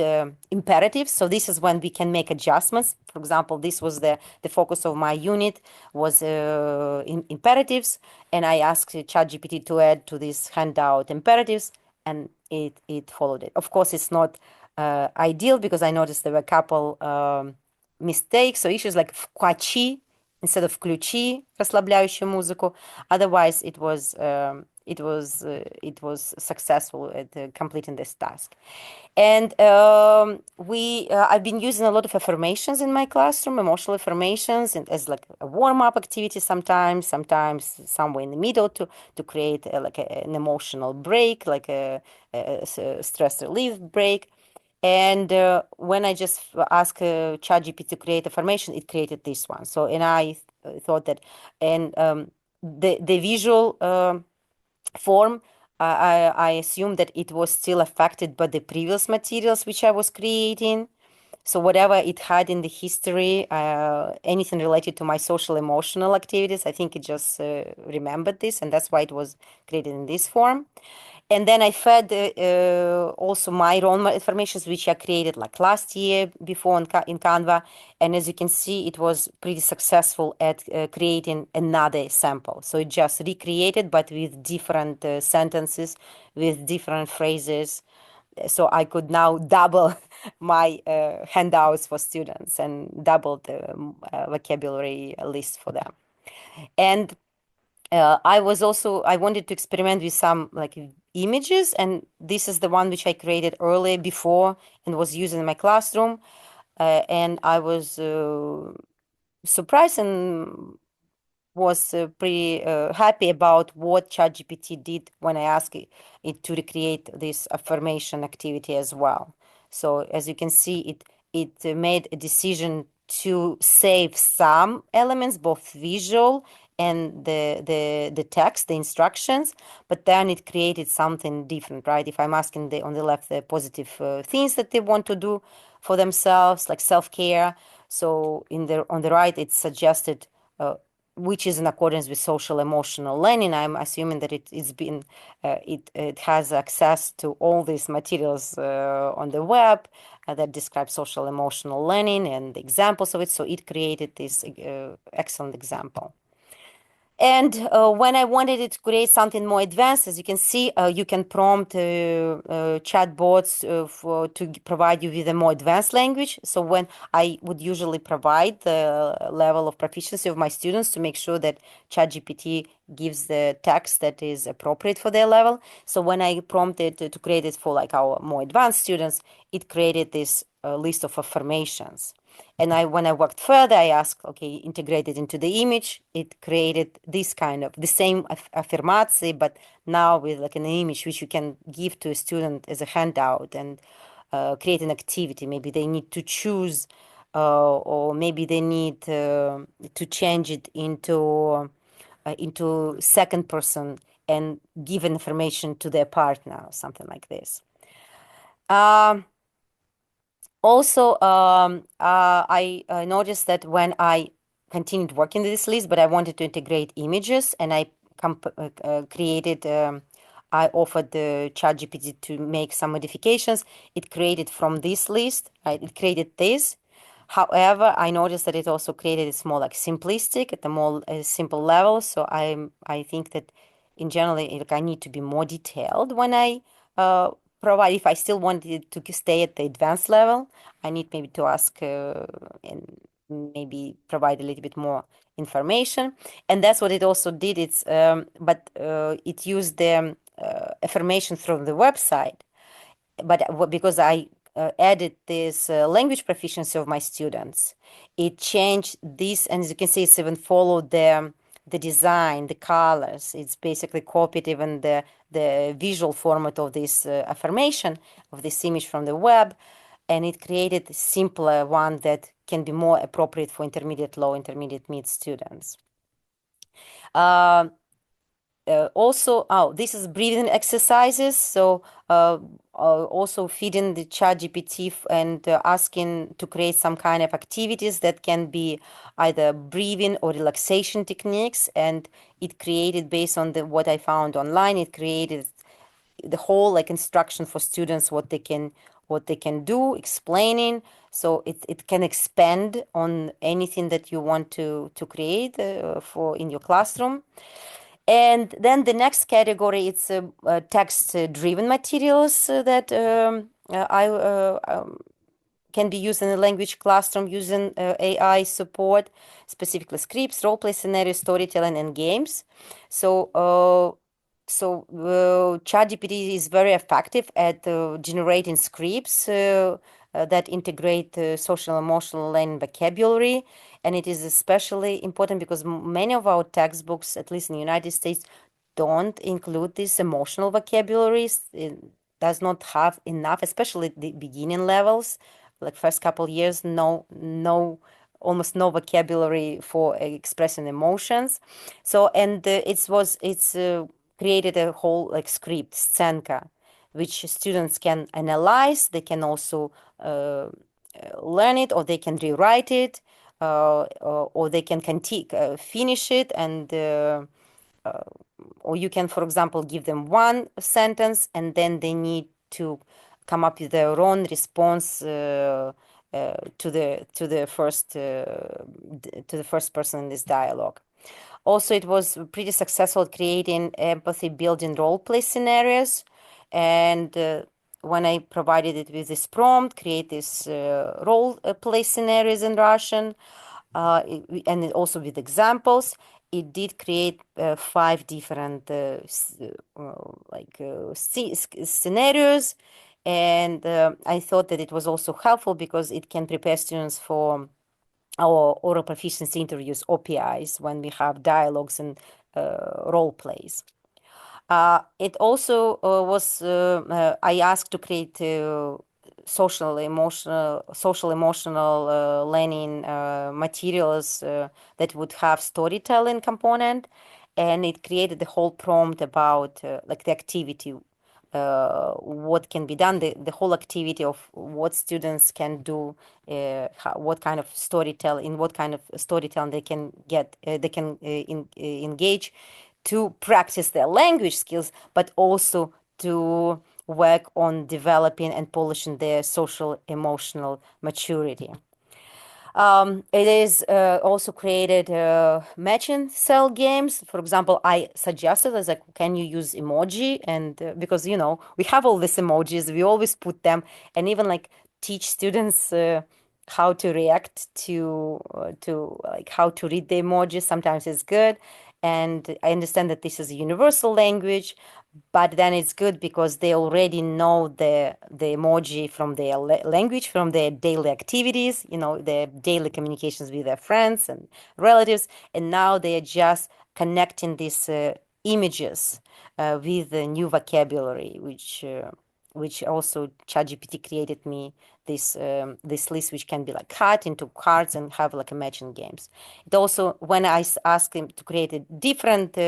imperatives. So this is when we can make adjustments. For example, this was the focus of my unit was imperatives. And I asked ChatGPT to add to this handout imperatives, and it followed it. Of course, it's not ideal because I noticed there were a couple mistakes. So issues like включи instead of включи, расслабляющую музыку. Otherwise, it was successful at completing this task. And I've been using a lot of affirmations in my classroom, emotional affirmations, and as like a warm-up activity sometimes somewhere in the middle to create an emotional break, like a stress relief break. And when I just asked ChatGPT to create affirmation, it created this one. So, and I thought that, and the visual form, I assume that it was still affected by the previous materials which I was creating. So whatever it had in the history, anything related to my social emotional activities, I think it just remembered this, and that's why it was created in this form. And then I fed also my own affirmations, which I created like last year before in Canva. And as you can see, it was pretty successful at creating another sample. So it just recreated, but with different sentences, with different phrases. So I could now double my handouts for students and double the vocabulary list for them. And I wanted to experiment with some like images, and this is the one which I created earlier before and was used in my classroom. And I was surprised and was pretty happy about what ChatGPT did when I asked it to recreate this affirmation activity as well. So as you can see, it made a decision to save some elements, both visual and the text, the instructions, but then it created something different, right? If I'm asking on the left the positive things that they want to do for themselves, like self-care. So on the right, it suggested which is in accordance with social emotional learning. I'm assuming that it has access to all these materials on the web that describe social emotional learning and the examples of it. So it created this excellent example. And when I wanted it to create something more advanced, as you can see, you can prompt chatbots to provide you with a more advanced language. So when I would usually provide the level of proficiency of my students to make sure that ChatGPT gives the text that is appropriate for their level. So when I prompted to create it for like our more advanced students, it created this list of affirmations. And when I worked further, I asked, okay, integrate it into the image. It created this kind of the same affirmation, but now with like an image which you can give to a student as a handout and create an activity. Maybe they need to choose, or maybe they need to change it into second person and give information to their partner or something like this. Also, I noticed that when I continued working with this list, but I wanted to integrate images, and I created, I offered the ChatGPT to make some modifications. It created from this list, right? It created this. However, I noticed that it also created it more like simplistic at the more simple level. So I think that in general, I need to be more detailed when I provide. If I still wanted to stay at the advanced level, I need maybe to ask and maybe provide a little bit more information. And that's what it also did. But it used the affirmation from the website. But because I added this language proficiency of my students, it changed this, and as you can see, it's even followed the design, the colors. It's basically copied even the visual format of this affirmation, of this image from the web, and it created a simpler one that can be more appropriate for intermediate low, intermediate mid students. Also, this is breathing exercises. So also feeding the ChatGPT and asking to create some kind of activities that can be either breathing or relaxation techniques. And it created, based on what I found online, it created the whole like instruction for students what they can do, explaining. So it can expand on anything that you want to create for in your classroom. And then the next category, it's text-driven materials that can be used in the language classroom using AI support, specifically scripts, role-play scenarios, storytelling, and games. So ChatGPT is very effective at generating scripts that integrate social emotional learning vocabulary. And it is especially important because many of our textbooks, at least in the United States, don't include these emotional vocabularies. It does not have enough, especially at the beginning levels, like first couple years, almost no vocabulary for expressing emotions. So, and it's created a whole like script, Scenka, which students can analyze. They can also learn it, or they can rewrite it, or they can finish it, and or you can, for example, give them one sentence, and then they need to come up with their own response to the first person in this dialogue. Also, it was pretty successful at creating empathy building role play scenarios. And when I provided it with this prompt, create this role play scenarios in Russian, and also with examples, it did create 5 different scenarios. And I thought that it was also helpful because it can prepare students for our oral proficiency interviews, OPIs, when we have dialogues and role plays. It also was, I asked to create social emotional learning materials that would have storytelling component, and it created the whole prompt about like the activity, what can be done, the whole activity of what students can do, what kind of storytelling they can get, engage to practice their language skills, but also to work on developing and polishing their social emotional maturity. It is also created matching cell games. For example, I suggested, I was like, can you use emoji? And because, we have all these emojis, we always put them, and even like teach students how to react to like how to read the emojis. Sometimes it's good. And I understand that this is a universal language, but then it's good because they already know the emoji from their language, from their daily activities, their daily communications with their friends and relatives, and now they are just connecting these images with the new vocabulary, which also ChatGPT created me this list, which can be like cut into cards and have like matching games. It also, when I asked him to create a different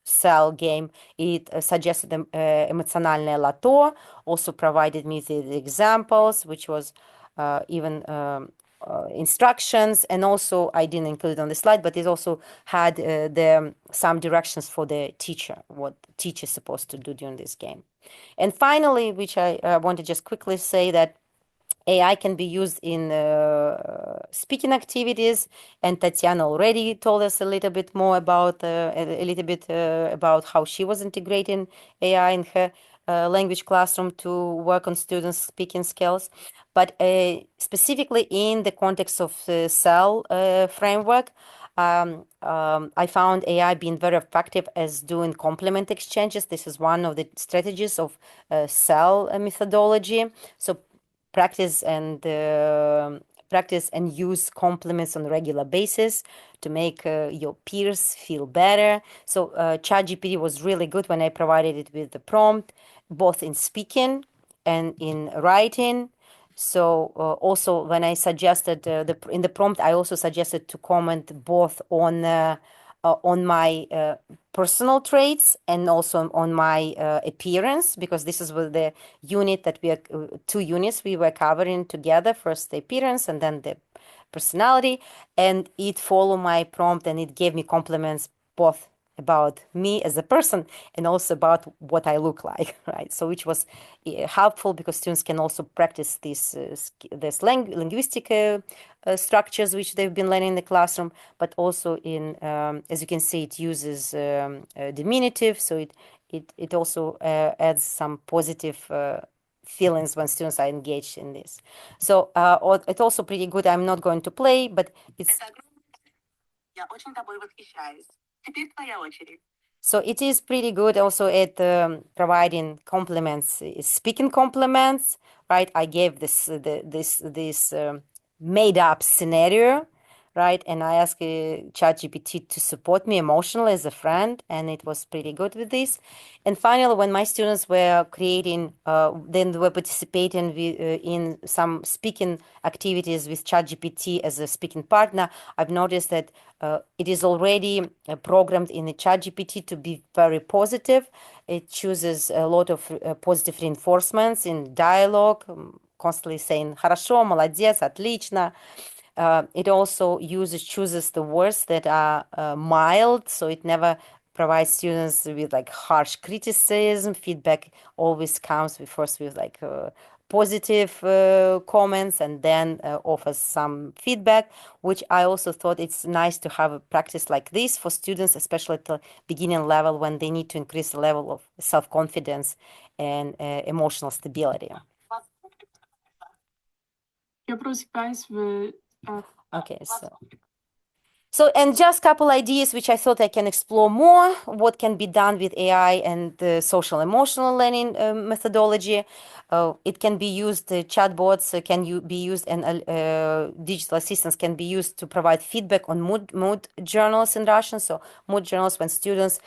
cell game, it suggested эмоциональное лото, also provided me the examples, which was even instructions, and also I didn't include it on the slide, but it also had some directions for the teacher, what the teacher is supposed to do during this game. And finally, which I want to just quickly say, that AI can be used in speaking activities, and Tatiana already told us a little bit more about about how she was integrating AI in her language classroom to work on students' speaking skills. But specifically in the context of the cell framework, I found AI being very effective as doing complement exchanges. This is one of the strategies of cell methodology. So practice and use compliments on a regular basis to make your peers feel better. So ChatGPT was really good when I provided it with the prompt, both in speaking and in writing. So also when I suggested in the prompt, I also suggested to comment both on my personal traits and also on my appearance, because this is with the unit that we are, 2 units we were covering together, first the appearance and then the personality, and it followed my prompt and it gave me compliments both about me as a person and also about what I look like, right? So which was helpful because students can also practice this linguistic structures which they've been learning in the classroom, but also in, as you can see, it uses diminutive, so it also adds some positive feelings when students are engaged in this. So it's also pretty good. I'm not going to play, but it's... Я очень тобой восхищаюсь. Теперь твоя очередь. So it is pretty good also at providing compliments, speaking compliments, right? I gave this made up scenario, right? And I asked ChatGPT to support me emotionally as a friend, and it was pretty good with this. And finally, when my students were creating, then they were participating in some speaking activities with ChatGPT as a speaking partner, I've noticed that it is already programmed in the ChatGPT to be very positive. It chooses a lot of positive reinforcements in dialogue, constantly saying «хорошо», «молодец», «отлично». It also chooses the words that are mild, so it never provides students with like harsh criticism. Feedback always comes first with like positive comments and then offers some feedback, which I also thought it's nice to have a practice like this for students, especially at the beginning level when they need to increase the level of self-confidence and emotional stability. Я просыпаюсь в... Okay, so and just a couple ideas which I thought I can explore more, what can be done with AI and the social emotional learning methodology. It can be used, chatbots can be used, and digital assistants can be used to provide feedback on mood journals in Russian. So mood journals, when students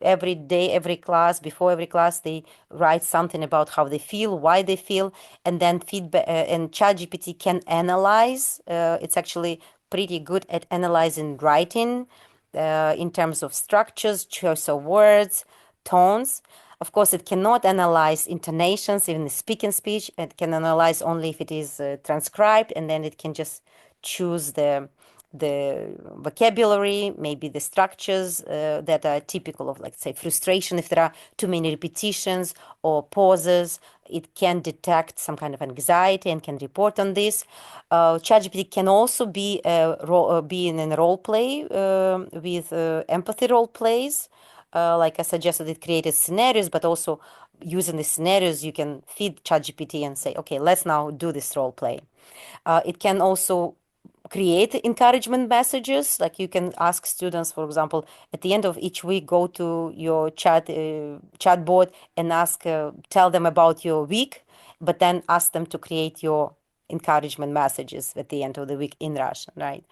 every day, every class, before every class, they write something about how they feel, why they feel, and then feedback, and ChatGPT can analyze. It's actually pretty good at analyzing writing in terms of structures, choice of words, tones. Of course, it cannot analyze intonations, even the speaking speech. It can analyze only if it is transcribed, and then it can just choose the vocabulary, maybe the structures that are typical of, like, say, frustration. If there are too many repetitions or pauses, it can detect some kind of anxiety and can report on this. ChatGPT can also be in a role play with empathy role plays. Like I suggested, it created scenarios, but also using the scenarios, you can feed ChatGPT and say, okay, let's now do this role play. It can also create encouragement messages. Like, you can ask students, for example, at the end of each week, go to your chatbot and tell them about your week, but then ask them to create your encouragement messages at the end of the week in Russian, right?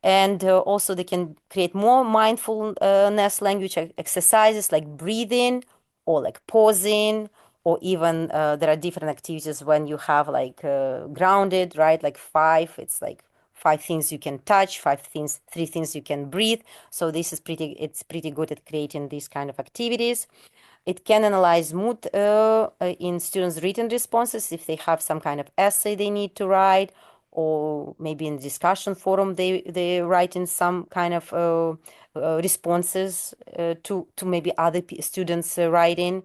And also they can create more mindfulness language exercises, like breathing or like pausing, or even there are different activities when you have like grounded, right? Like it's like 5 things you can touch, 3 things you can breathe. So this is it's pretty good at creating these kind of activities. It can analyze mood in students' written responses if they have some kind of essay they need to write, or maybe in discussion forum they write in some kind of responses to maybe other students writing.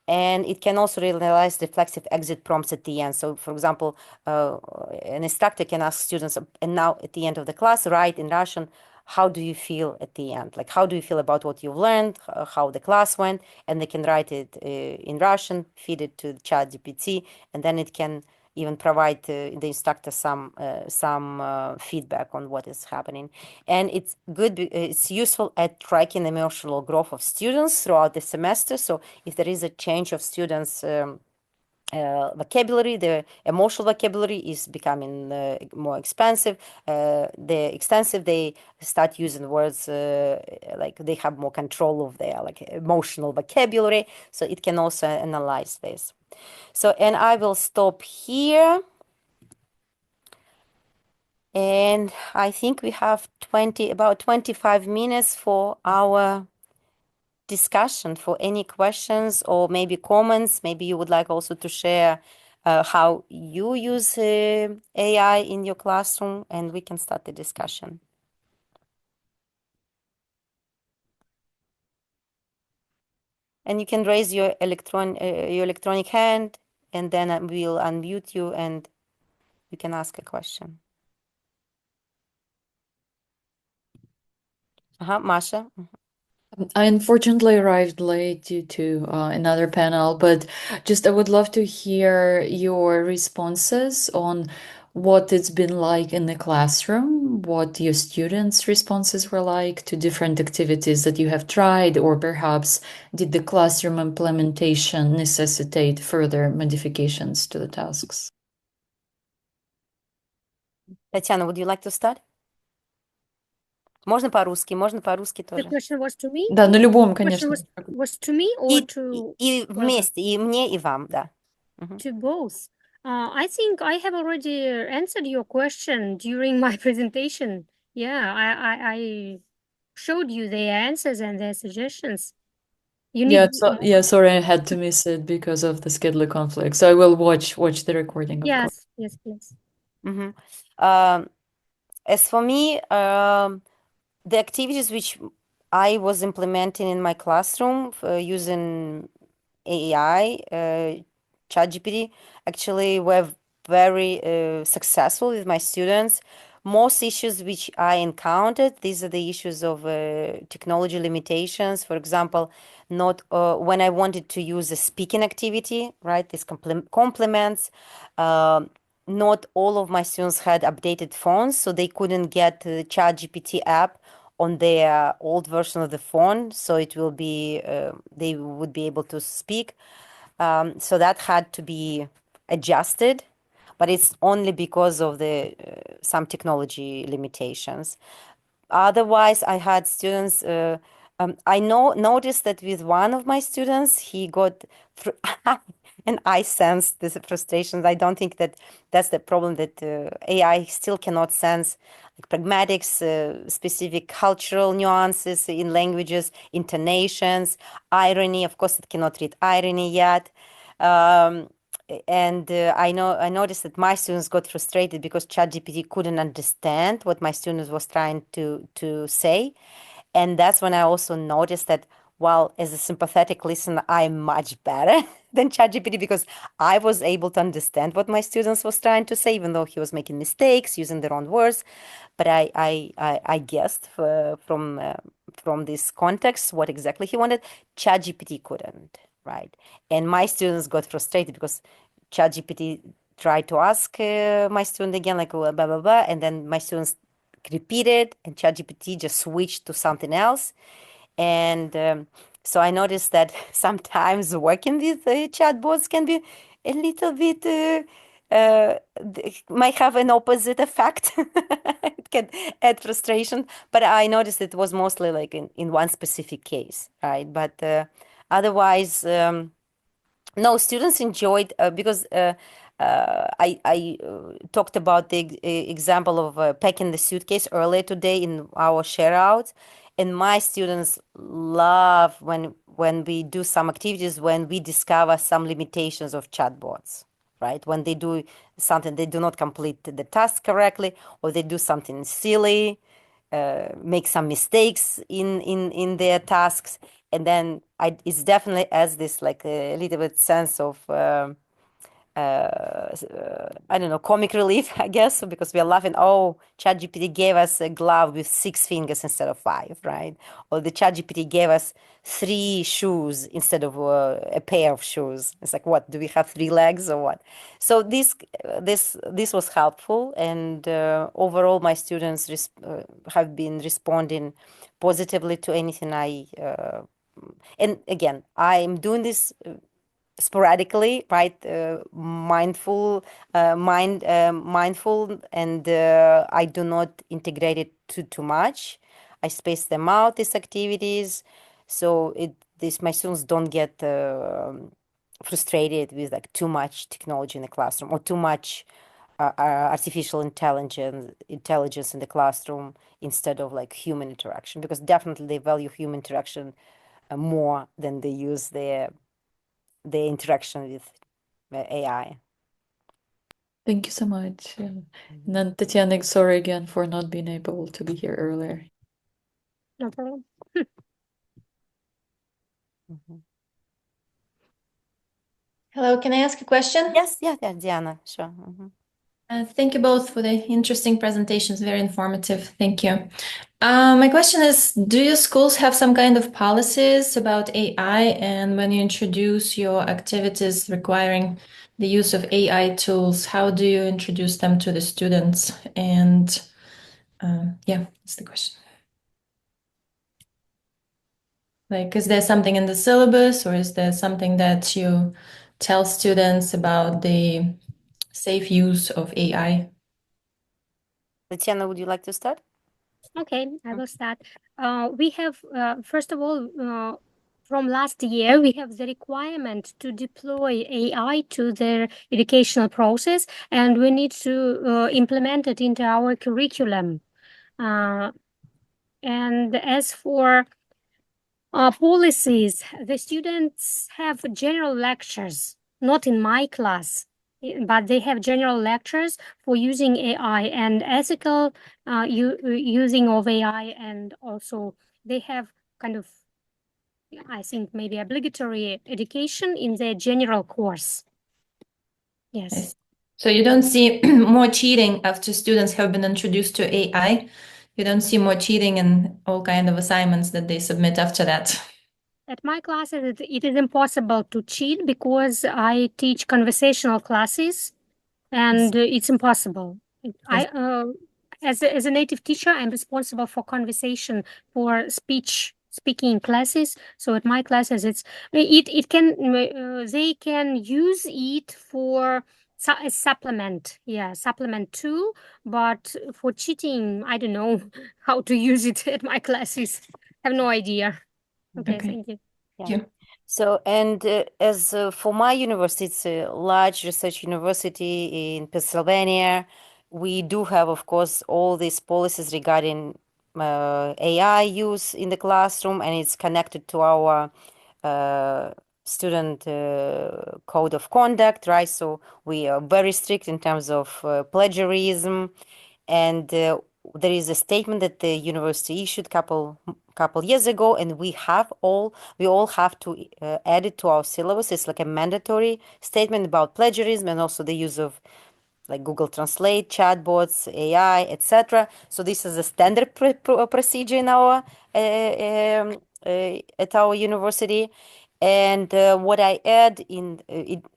And it can also realize reflexive exit prompts at the end. So, for example, an instructor can ask students, and now at the end of the class, write in Russian, how do you feel at the end? Like, how do you feel about what you've learned, how the class went? And they can write it in Russian, feed it to ChatGPT, and then it can even provide the instructor some feedback on what is happening. And it's good, it's useful at tracking emotional growth of students throughout the semester. So if there is a change of students' vocabulary, the emotional vocabulary is becoming more expensive. They start using words like they have more control of their like emotional vocabulary. So it can also analyze this. So, and I will stop here. And I think we have about 25 minutes for our discussion, for any questions or maybe comments. Maybe you would like also to share how you use AI in your classroom, and we can start the discussion. And you can raise your electronic hand, and then we'll unmute you and you can ask a question. Masha. I unfortunately arrived late due to another panel, but just I would love to hear your responses on what it's been like in the classroom, what your students' responses were like to different activities that you have tried, or perhaps did the classroom implementation necessitate further modifications to the tasks? Tatiana, would you like to start? Можно по-русски The тоже. question was to me? Да, на любом, Question конечно. was to me or to И Olga? вместе, и мне, и вам, да. To both. I think I have already answered your question during my presentation. Yeah, I showed you their answers and their suggestions. You need Yeah, sorry, I had to miss it because of the schedule conflict. So I will watch the recording, of course. Yes, please. As for me, the activities which I was implementing in my classroom using AI, ChatGPT, actually were very successful with my students. Most issues which I encountered, these are the issues of technology limitations. For example, not when I wanted to use a speaking activity, right? These complements. Not all of my students had updated phones, so they couldn't get the ChatGPT app on their old version of the phone, so it will be they would be able to speak. So that had to be adjusted, but it's only because of the some technology limitations. Otherwise, I had students. I noticed that with one of my students, he got, and I sensed this frustration. I don't think that that's the problem, that AI still cannot sense pragmatics, specific cultural nuances in languages, intonations, irony. Of course, it cannot read irony yet. And I noticed that my students got frustrated because ChatGPT couldn't understand what my students was trying to say. And that's when I also noticed that, well, as a sympathetic listener, I'm much better than ChatGPT because I was able to understand what my students was trying to say, even though he was making mistakes, using the wrong words. But I guessed from this context what exactly he wanted. ChatGPT couldn't, right? And my students got frustrated because ChatGPT tried to ask my student again, like blah, blah, blah, and then my students repeated, and ChatGPT just switched to something else. And so I noticed that sometimes working with chatbots can be a little bit might have an opposite effect. It can add frustration, but I noticed it was mostly like in one specific case, right? But otherwise, no, students enjoyed because I talked about the example of packing the suitcase earlier today in our share out, and my students love when we do some activities when we discover some limitations of chatbots, right? When they do something, they do not complete the task correctly, or they do something silly, make some mistakes in their tasks, and then it's definitely as this like a little bit sense of I don't know, comic relief, I guess, because we are laughing. Oh, ChatGPT gave us a glove with 6 fingers instead of 5, right? Or the ChatGPT gave us 3 shoes instead of a pair of shoes. It's like, what? Do we have 3 legs or what? So this was helpful, and overall, my students have been responding positively to anything and again, I'm doing this sporadically, right? Mindful, and I do not integrate it too much. I space them out, these activities, so my students don't get frustrated with like too much technology in the classroom or too much artificial intelligence in the classroom instead of like human interaction, because definitely they value human interaction more than they use their interaction with AI. Thank you so much. And then Tatiana, sorry again for not being able to be here earlier. No problem. Hello, can I ask a question? Yes, yeah, Diana, sure. Thank you both for the interesting presentations, very informative. Thank you. My question is, do your schools have some kind of policies about AI? And when you introduce your activities requiring the use of AI tools, how do you introduce them to the students? And yeah, that's the question. Like, is there something in the syllabus, or is there something that you tell students about the safe use of AI? Tatiana, would you like to start? Okay, I will start. We have, first of all, from last year, we have the requirement to deploy AI to their educational process, and we need to implement it into our curriculum. And as for policies, the students have general lectures, not in my class, but they have general lectures for using AI and ethical using of AI, and also they have kind of, I think, maybe obligatory education in their general course. Yes. So you don't see more cheating after students have been introduced to AI? You don't see more cheating in all kind of assignments that they submit after that? At my classes, it is impossible to cheat because I teach conversational classes, and it's impossible. As a native teacher, I'm responsible for conversation, for speaking classes. So at my classes, it can they can use it for a supplement, supplement too. But for cheating, I don't know how to use it at my classes. I have no idea. Okay, thank you. Yeah. Thank you. So, and as for my university, it's a large research university in Pennsylvania. we do have, of course, all these policies regarding AI use in the classroom, and it's connected to our student code of conduct, right? So we are very strict in terms of plagiarism, and there is a statement that the university issued couple years ago, and we all have to add it to our syllabus. It's like a mandatory statement about plagiarism and also the use of like Google Translate, chatbots, AI, etc. So this is a standard procedure in our at our university. And what I add in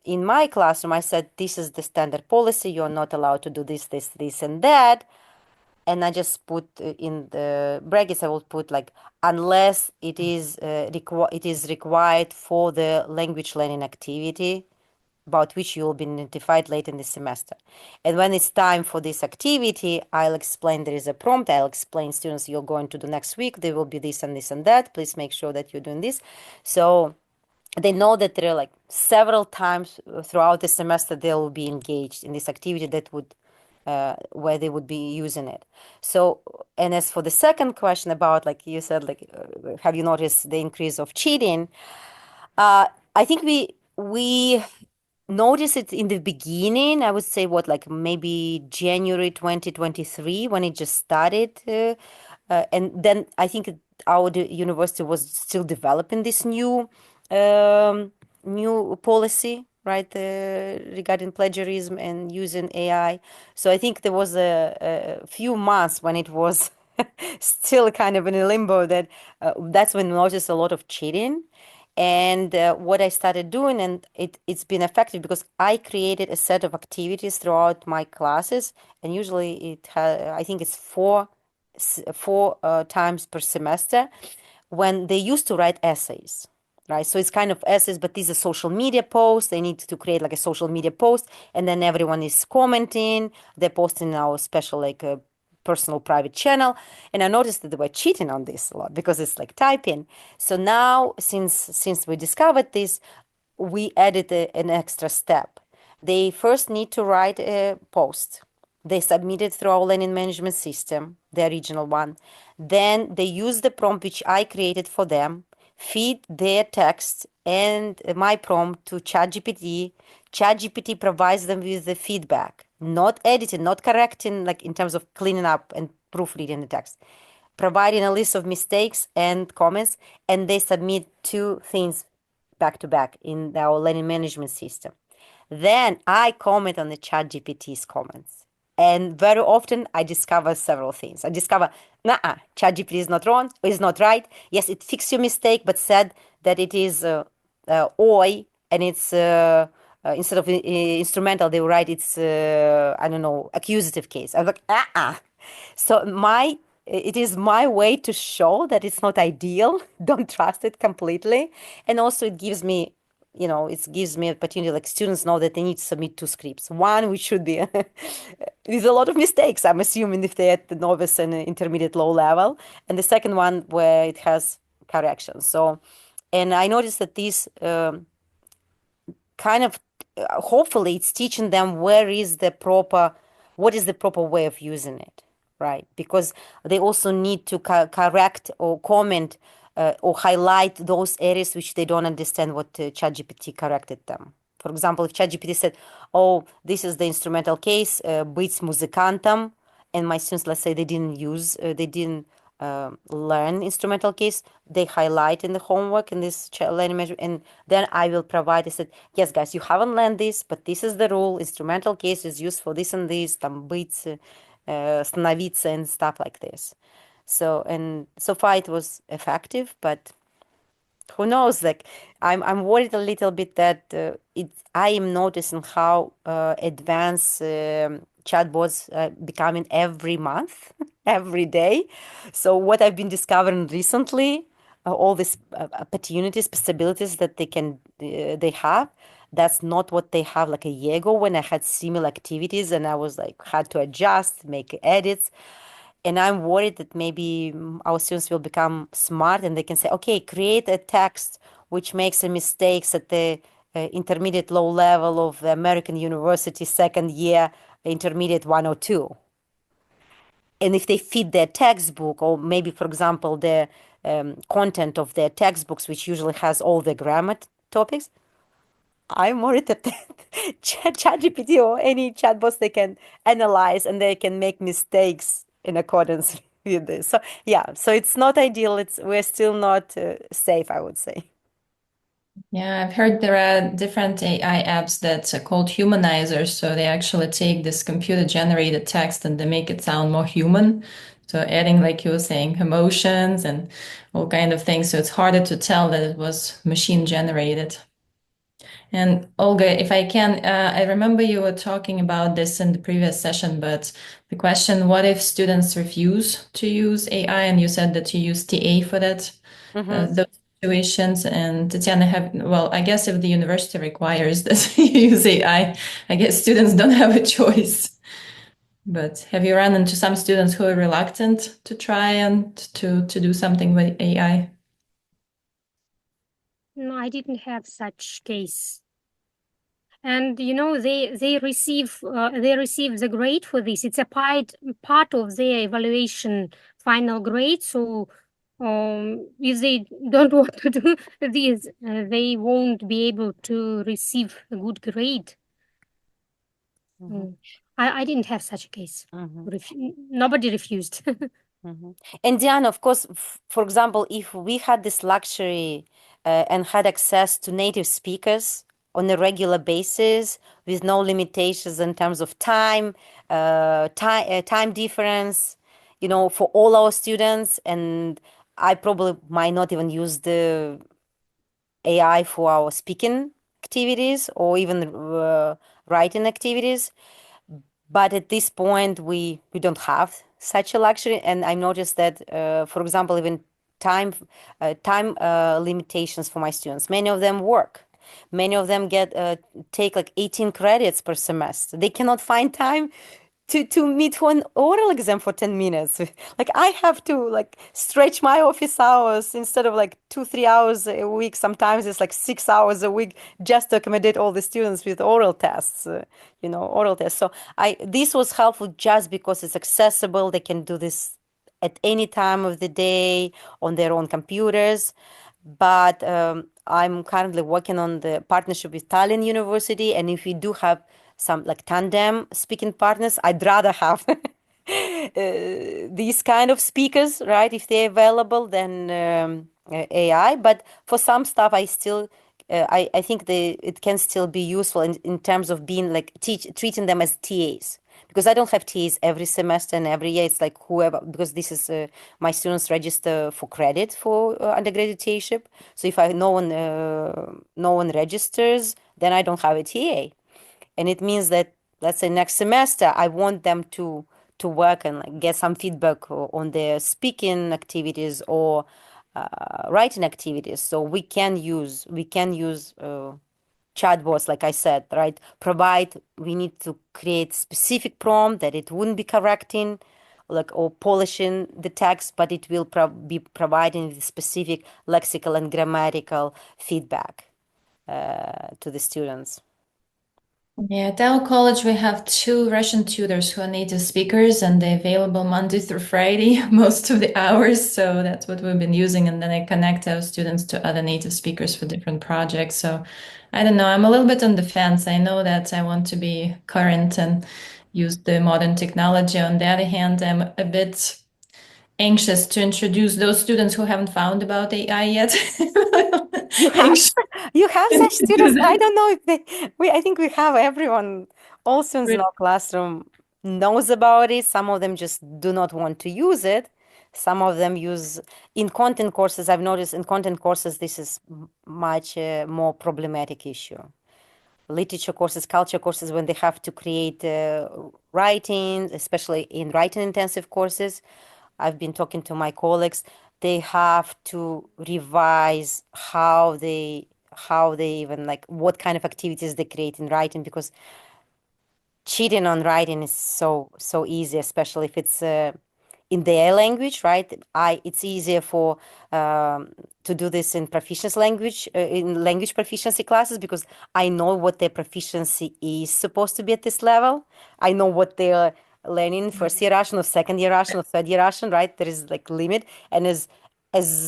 my classroom, I said this is the standard policy. You're not allowed to do this, and that. And I just put in the brackets. I will put like unless it is required for the language learning activity, about which you will be notified late in the semester. And when it's time for this activity, I'll explain there is a prompt. I'll explain students you're going to do next week. There will be this and this and that. Please make sure that you're doing this. So they know that there are like several times throughout the semester they will be engaged in this activity that would where they would be using it. So, and as for the second question about, like you said, like have you noticed the increase of cheating? I think we noticed it in the beginning. I would say like maybe January 2023 when it just started, and then I think our university was still developing this new policy, right, regarding plagiarism and using AI. So I think there was a few months when it was still kind of in a limbo. That's when we noticed a lot of cheating. And what I started doing, and it's been effective because I created a set of activities throughout my classes, and usually I think it's four times per semester, when they used to write essays, right? So it's kind of essays, but these are social media posts. They need to create like a social media post, and then everyone is commenting. They're posting our special like personal private channel, and I noticed that they were cheating on this a lot because it's like typing. So now, since we discovered this, we added an extra step. They first need to write a post. They submit it through our learning management system, the original one. Then they use the prompt which I created for them, feed their text and my prompt to ChatGPT. ChatGPT provides them with the feedback, not editing, not correcting, like in terms of cleaning up and proofreading the text, providing a list of mistakes and comments, and they submit two things back to back in our learning management system. Then I comment on the ChatGPT's comments. And very often I discover several things. I discover, ChatGPT is not wrong, is not right. Yes, it fixed your mistake, but said that it is oi, and it's instead of instrumental, they will write it's I don't know, accusative case. I'm like, So it is my way to show that it's not ideal. Don't trust it completely, and also it gives me it gives me opportunity, like students know that they need to submit two scripts. One, which should be with a lot of mistakes, I'm assuming, if they're at the novice and intermediate low level. And the second one where it has corrections. So, and I noticed that these kind of, hopefully it's teaching them what is the proper way of using it, right? Because they also need to correct or comment or highlight those areas which they don't understand what ChatGPT corrected them. For example, if ChatGPT said, oh, this is the instrumental case, быть музыкантом, and my students, let's say they didn't learn instrumental case, they highlight in the homework in this learning measure, and then I will provide. I said, yes, guys, you haven't learned this, but this is the rule. Instrumental case is used for this and this, там быть, становиться, and stuff like this. So, and so far it was effective, but who knows? Like, I'm worried a little bit that I am noticing how advanced chatbots becoming every month, every day. So what I've been discovering recently, all these opportunities, possibilities that they have, that's not what they have like a year ago when I had similar activities and I was like had to adjust, make edits. And I'm worried that maybe our students will become smart and they can say, okay, create a text which makes a mistakes at the intermediate low level of the American University second year intermediate 1 or 2. And if they fit their textbook, or maybe, for example, the content of their textbooks, which usually has all the grammar topics, I'm worried that ChatGPT or any chatbots, they can analyze and they can make mistakes in accordance with this. So yeah, so it's not ideal. We're still not safe, I would say. Yeah, I've heard there are different AI apps that are called humanizers. So they actually take this computer-generated text and they make it sound more human. So adding, like you were saying, emotions and all kind of things. So it's harder to tell that it was machine-generated. And Olga, if I can, I remember you were talking about this in the previous session, but the question, what if students refuse to use AI? And you said that you use TA for that, those situations. And Tatiana, well, I guess if the university requires that you use AI, I guess students don't have a choice. But have you run into some students who are reluctant to try and to do something with AI? No, I didn't have such case. And they receive the grade for this. It's a part of their evaluation final grade. So if they don't want to do this, they won't be able to receive a good grade. I didn't have such a case. Nobody refused. And Diana, of course, for example, if we had this luxury and had access to native speakers on a regular basis with no limitations in terms of time difference, for all our students, and I probably might not even use the AI for our speaking activities or even writing activities. But at this point, we don't have such a luxury. And I noticed that, for example, even time limitations for my students. Many of them work. Many of them take like 18 credits per semester. They cannot find time to meet for an oral exam for 10 minutes. Like I have to like stretch my office hours instead of like 2-3 hours a week. Sometimes it's like 6 hours a week just to accommodate all the students with oral tests, oral tests. So this was helpful just because it's accessible. They can do this at any time of the day on their own computers. But I'm currently working on the partnership with Tallinn University, and if we do have some like tandem speaking partners, I'd rather have these kind of speakers, right, if they're available, than AI. But for some stuff, I still I think it can still be useful in terms of being like treating them as TAs. Because I don't have TAs every semester and every year. It's like whoever, because this is my students register for credit for undergraduate TAship. So if no one registers, then I don't have a TA. And it means that, let's say next semester, I want them to work and like get some feedback on their speaking activities or writing activities. So we can use chatbots, like I said, right? We need to create specific prompt that it wouldn't be correcting or polishing the text, but it will be providing the specific lexical and grammatical feedback to the students. Yeah, at our college, we have 2 Russian tutors who are native speakers, and they're available Monday through Friday, most of the hours. So that's what we've been using. And then I connect our students to other native speakers for different projects. So I don't know, I'm a little bit on the fence. I know that I want to be current and use the modern technology. On the other hand, I'm a bit anxious to introduce those students who haven't found about AI yet. You have such students. I don't know if I think we have everyone. All students in our classroom knows about it. Some of them just do not want to use it. Some of them use in content courses. I've noticed in content courses, this is much more problematic issue. Literature courses, culture courses, when they have to create writing, especially in writing intensive courses, I've been talking to my colleagues, they have to revise how they even like what kind of activities they create in writing, because cheating on writing is so easy, especially if it's in their language, right? It's easier for to do this in proficiency language, in language proficiency classes, because I know what their proficiency is supposed to be at this level. I know what they're learning first year Russian or second year Russian or third year Russian, right? There is like limit. And as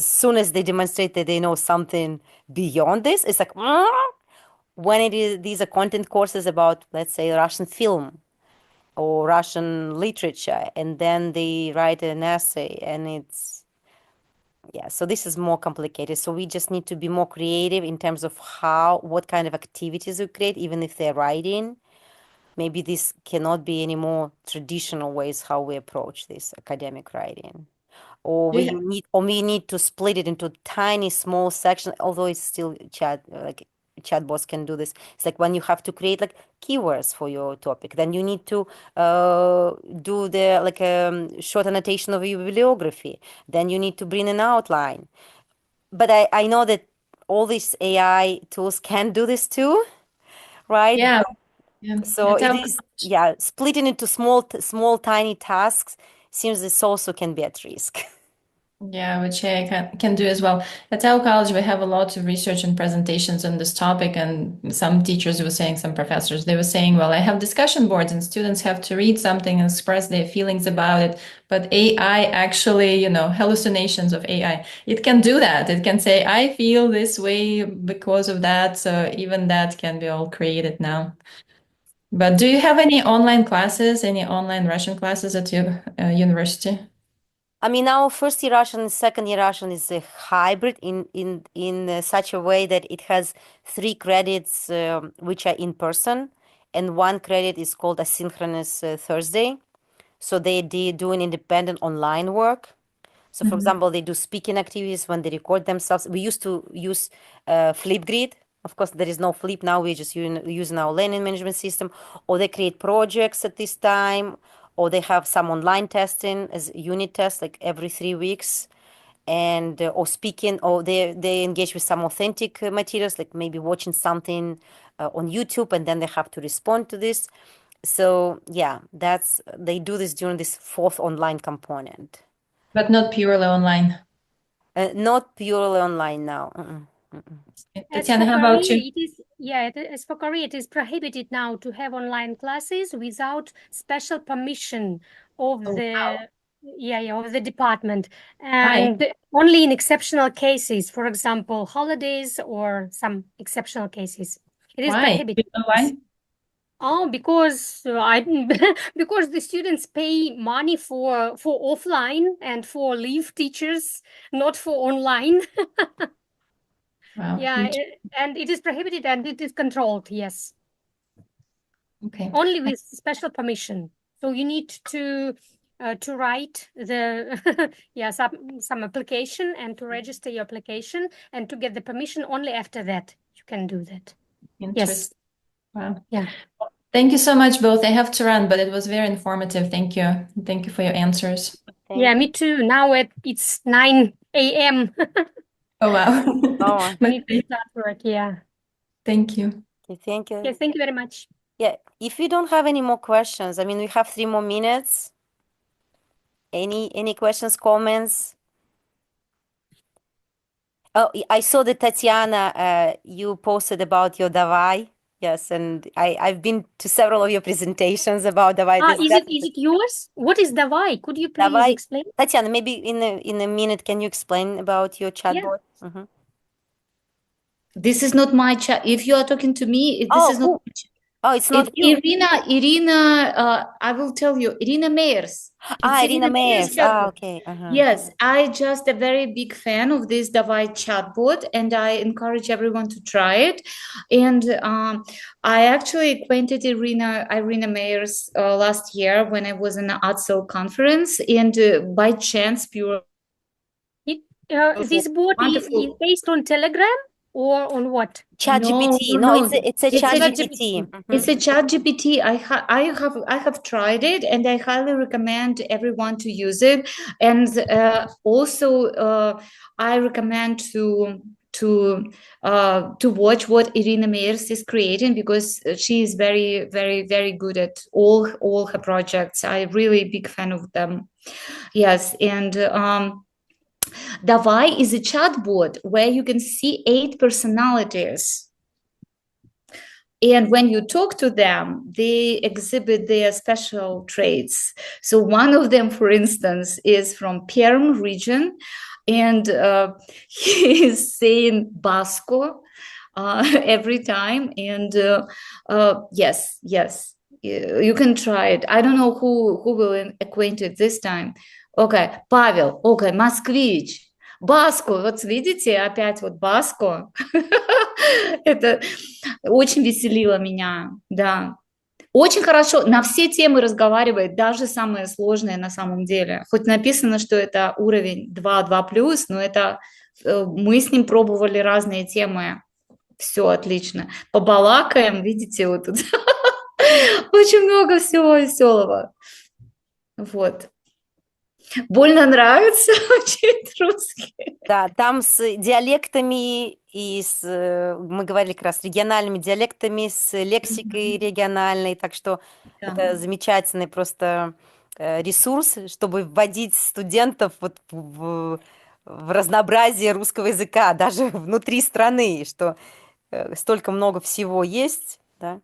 soon as they demonstrate that they know something beyond this, it's like, when it is, these are content courses about, let's say, Russian film or Russian literature, and then they write an essay, and it's, yeah, so this is more complicated. So we just need to be more creative in terms of what kind of activities we create, even if they're writing. Maybe this cannot be any more traditional ways how we approach this academic writing. Or Do we you we need to split it into tiny, small sections, although it's still chatbots can do this. It's like when you have to create like keywords for your topic, then you need to do the short annotation of your bibliography. Then you need to bring an outline. But I know that all these AI tools can do this too, right? Yeah, yeah. So At it our is, yeah, splitting into small, tiny tasks seems this also can be at risk. Yeah, which I can do as well. At our college, we have a lot of research and presentations on this topic, and some teachers were saying, some professors, they were saying, well, I have discussion boards and students have to read something and express their feelings about it. But AI actually, hallucinations of AI, it can do that. It can say, I feel this way because of that. So even that can be all created now. But do you have any online classes, any online Russian classes at your university? I mean, our first year Russian and second year Russian is a hybrid in such a way that it has 3 credits which are in person, and 1 credit is called asynchronous Thursday. So they do an independent online work. So, for example, they do speaking activities when they record themselves. We used to use Flipgrid. Of course, there is no Flip now. We're just using our learning management system. Or they create projects at this time. Or they have some online testing as unit tests, like every 3 weeks. And or speaking, or they engage with some authentic materials, like maybe watching something on YouTube, and then they have to respond to this. So yeah, they do this during this 4th online component. But not purely online. Not purely online now. Tatiana, how about you? As for Korea, it is prohibited now to have online classes without special permission of the of the department, and only in exceptional cases, for example, holidays or some exceptional cases. It is Why? prohibited. You know why? Oh, because because the students pay money for offline and for leave teachers, not for online. Wow. Yeah, and it is prohibited and it is controlled. Yes, Okay. only with special permission. So you need to write the some application and to register your application and to get the permission. Only after that you can do that. Yes. Wow. Yeah. Thank you so much, both. I have to run, but it was very informative. Thank you. Thank you for your answers. Yeah, me too. Now it's 9 a.m. Oh, wow. Oh, I need to start work. Yeah. Thank you. thank you. Yes, thank you very much. Yeah, if you don't have any more questions, I mean, we have 3 more minutes. Any questions, comments? Oh, I saw that Tatiana, you posted about your Davai. Yes, and I've been to several of your presentations about Davai. Is it yours? What is Davai? Could you please Davai, explain? Tatiana, maybe in a minute, can you explain about your chatbot? This is not my chat. If you are talking to me, this is not my chat. Oh, it's not you. Irina, I will tell you, Irina Meyers. Irina Meyers. Okay. Yes, I just a very big fan of this Davai chatbot, and I encourage everyone to try it. And I actually acquainted Irina Meyers last year when I was in the ATSO conference, and by chance, this bot is based on Telegram or on what? ChatGPT. No, it's a ChatGPT. It's a ChatGPT. I have tried it, and I highly recommend everyone to use it. And also, I recommend to watch what Irina Meyers is creating, because she is very, very, very good at all her projects. I'm really big fan of them. Yes, and Давай is a chatbot where you can see 8 personalities. And when you talk to them, they exhibit their special traits. So one of them, for instance, is from Perm region, and he is saying Basco every time. And yes, you can try it. I don't know who will acquaint it this time. Okay, Павел, okay, москвич. Баско, вот видите, опять вот Баско. Это очень веселило меня, да. Очень хорошо, на все темы разговаривает, даже самые сложные на самом деле. Хоть написано, что это уровень 2+, но это мы с ним пробовали разные темы. Все отлично. Побалакаем, видите, вот тут очень много всего веселого. Вот. Больно нравится учить русский. Да, там с диалектами и мы говорили как раз региональными диалектами, с лексикой региональной, так что это замечательный просто ресурс, чтобы вводить студентов вот в разнообразие русского языка, даже внутри страны, что столько много всего есть, да.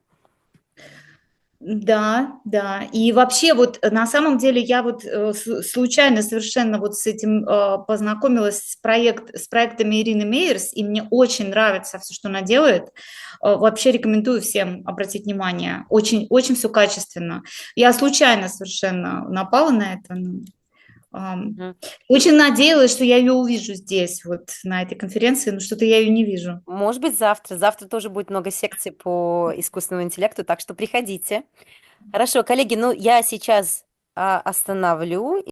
Да, да. И вообще вот на самом деле я вот случайно совершенно вот с этим познакомилась с проектами Ирины Мейерс, и мне очень нравится все, что она делает. Вообще рекомендую всем обратить внимание. Очень, очень все качественно. Я случайно совершенно напала на это. Очень надеялась, что я ее увижу здесь, вот на этой конференции, но что-то я ее не вижу. Может быть, завтра. Завтра тоже будет много секций по искусственному интеллекту, так что приходите. Хорошо, коллеги, ну я сейчас остановлю.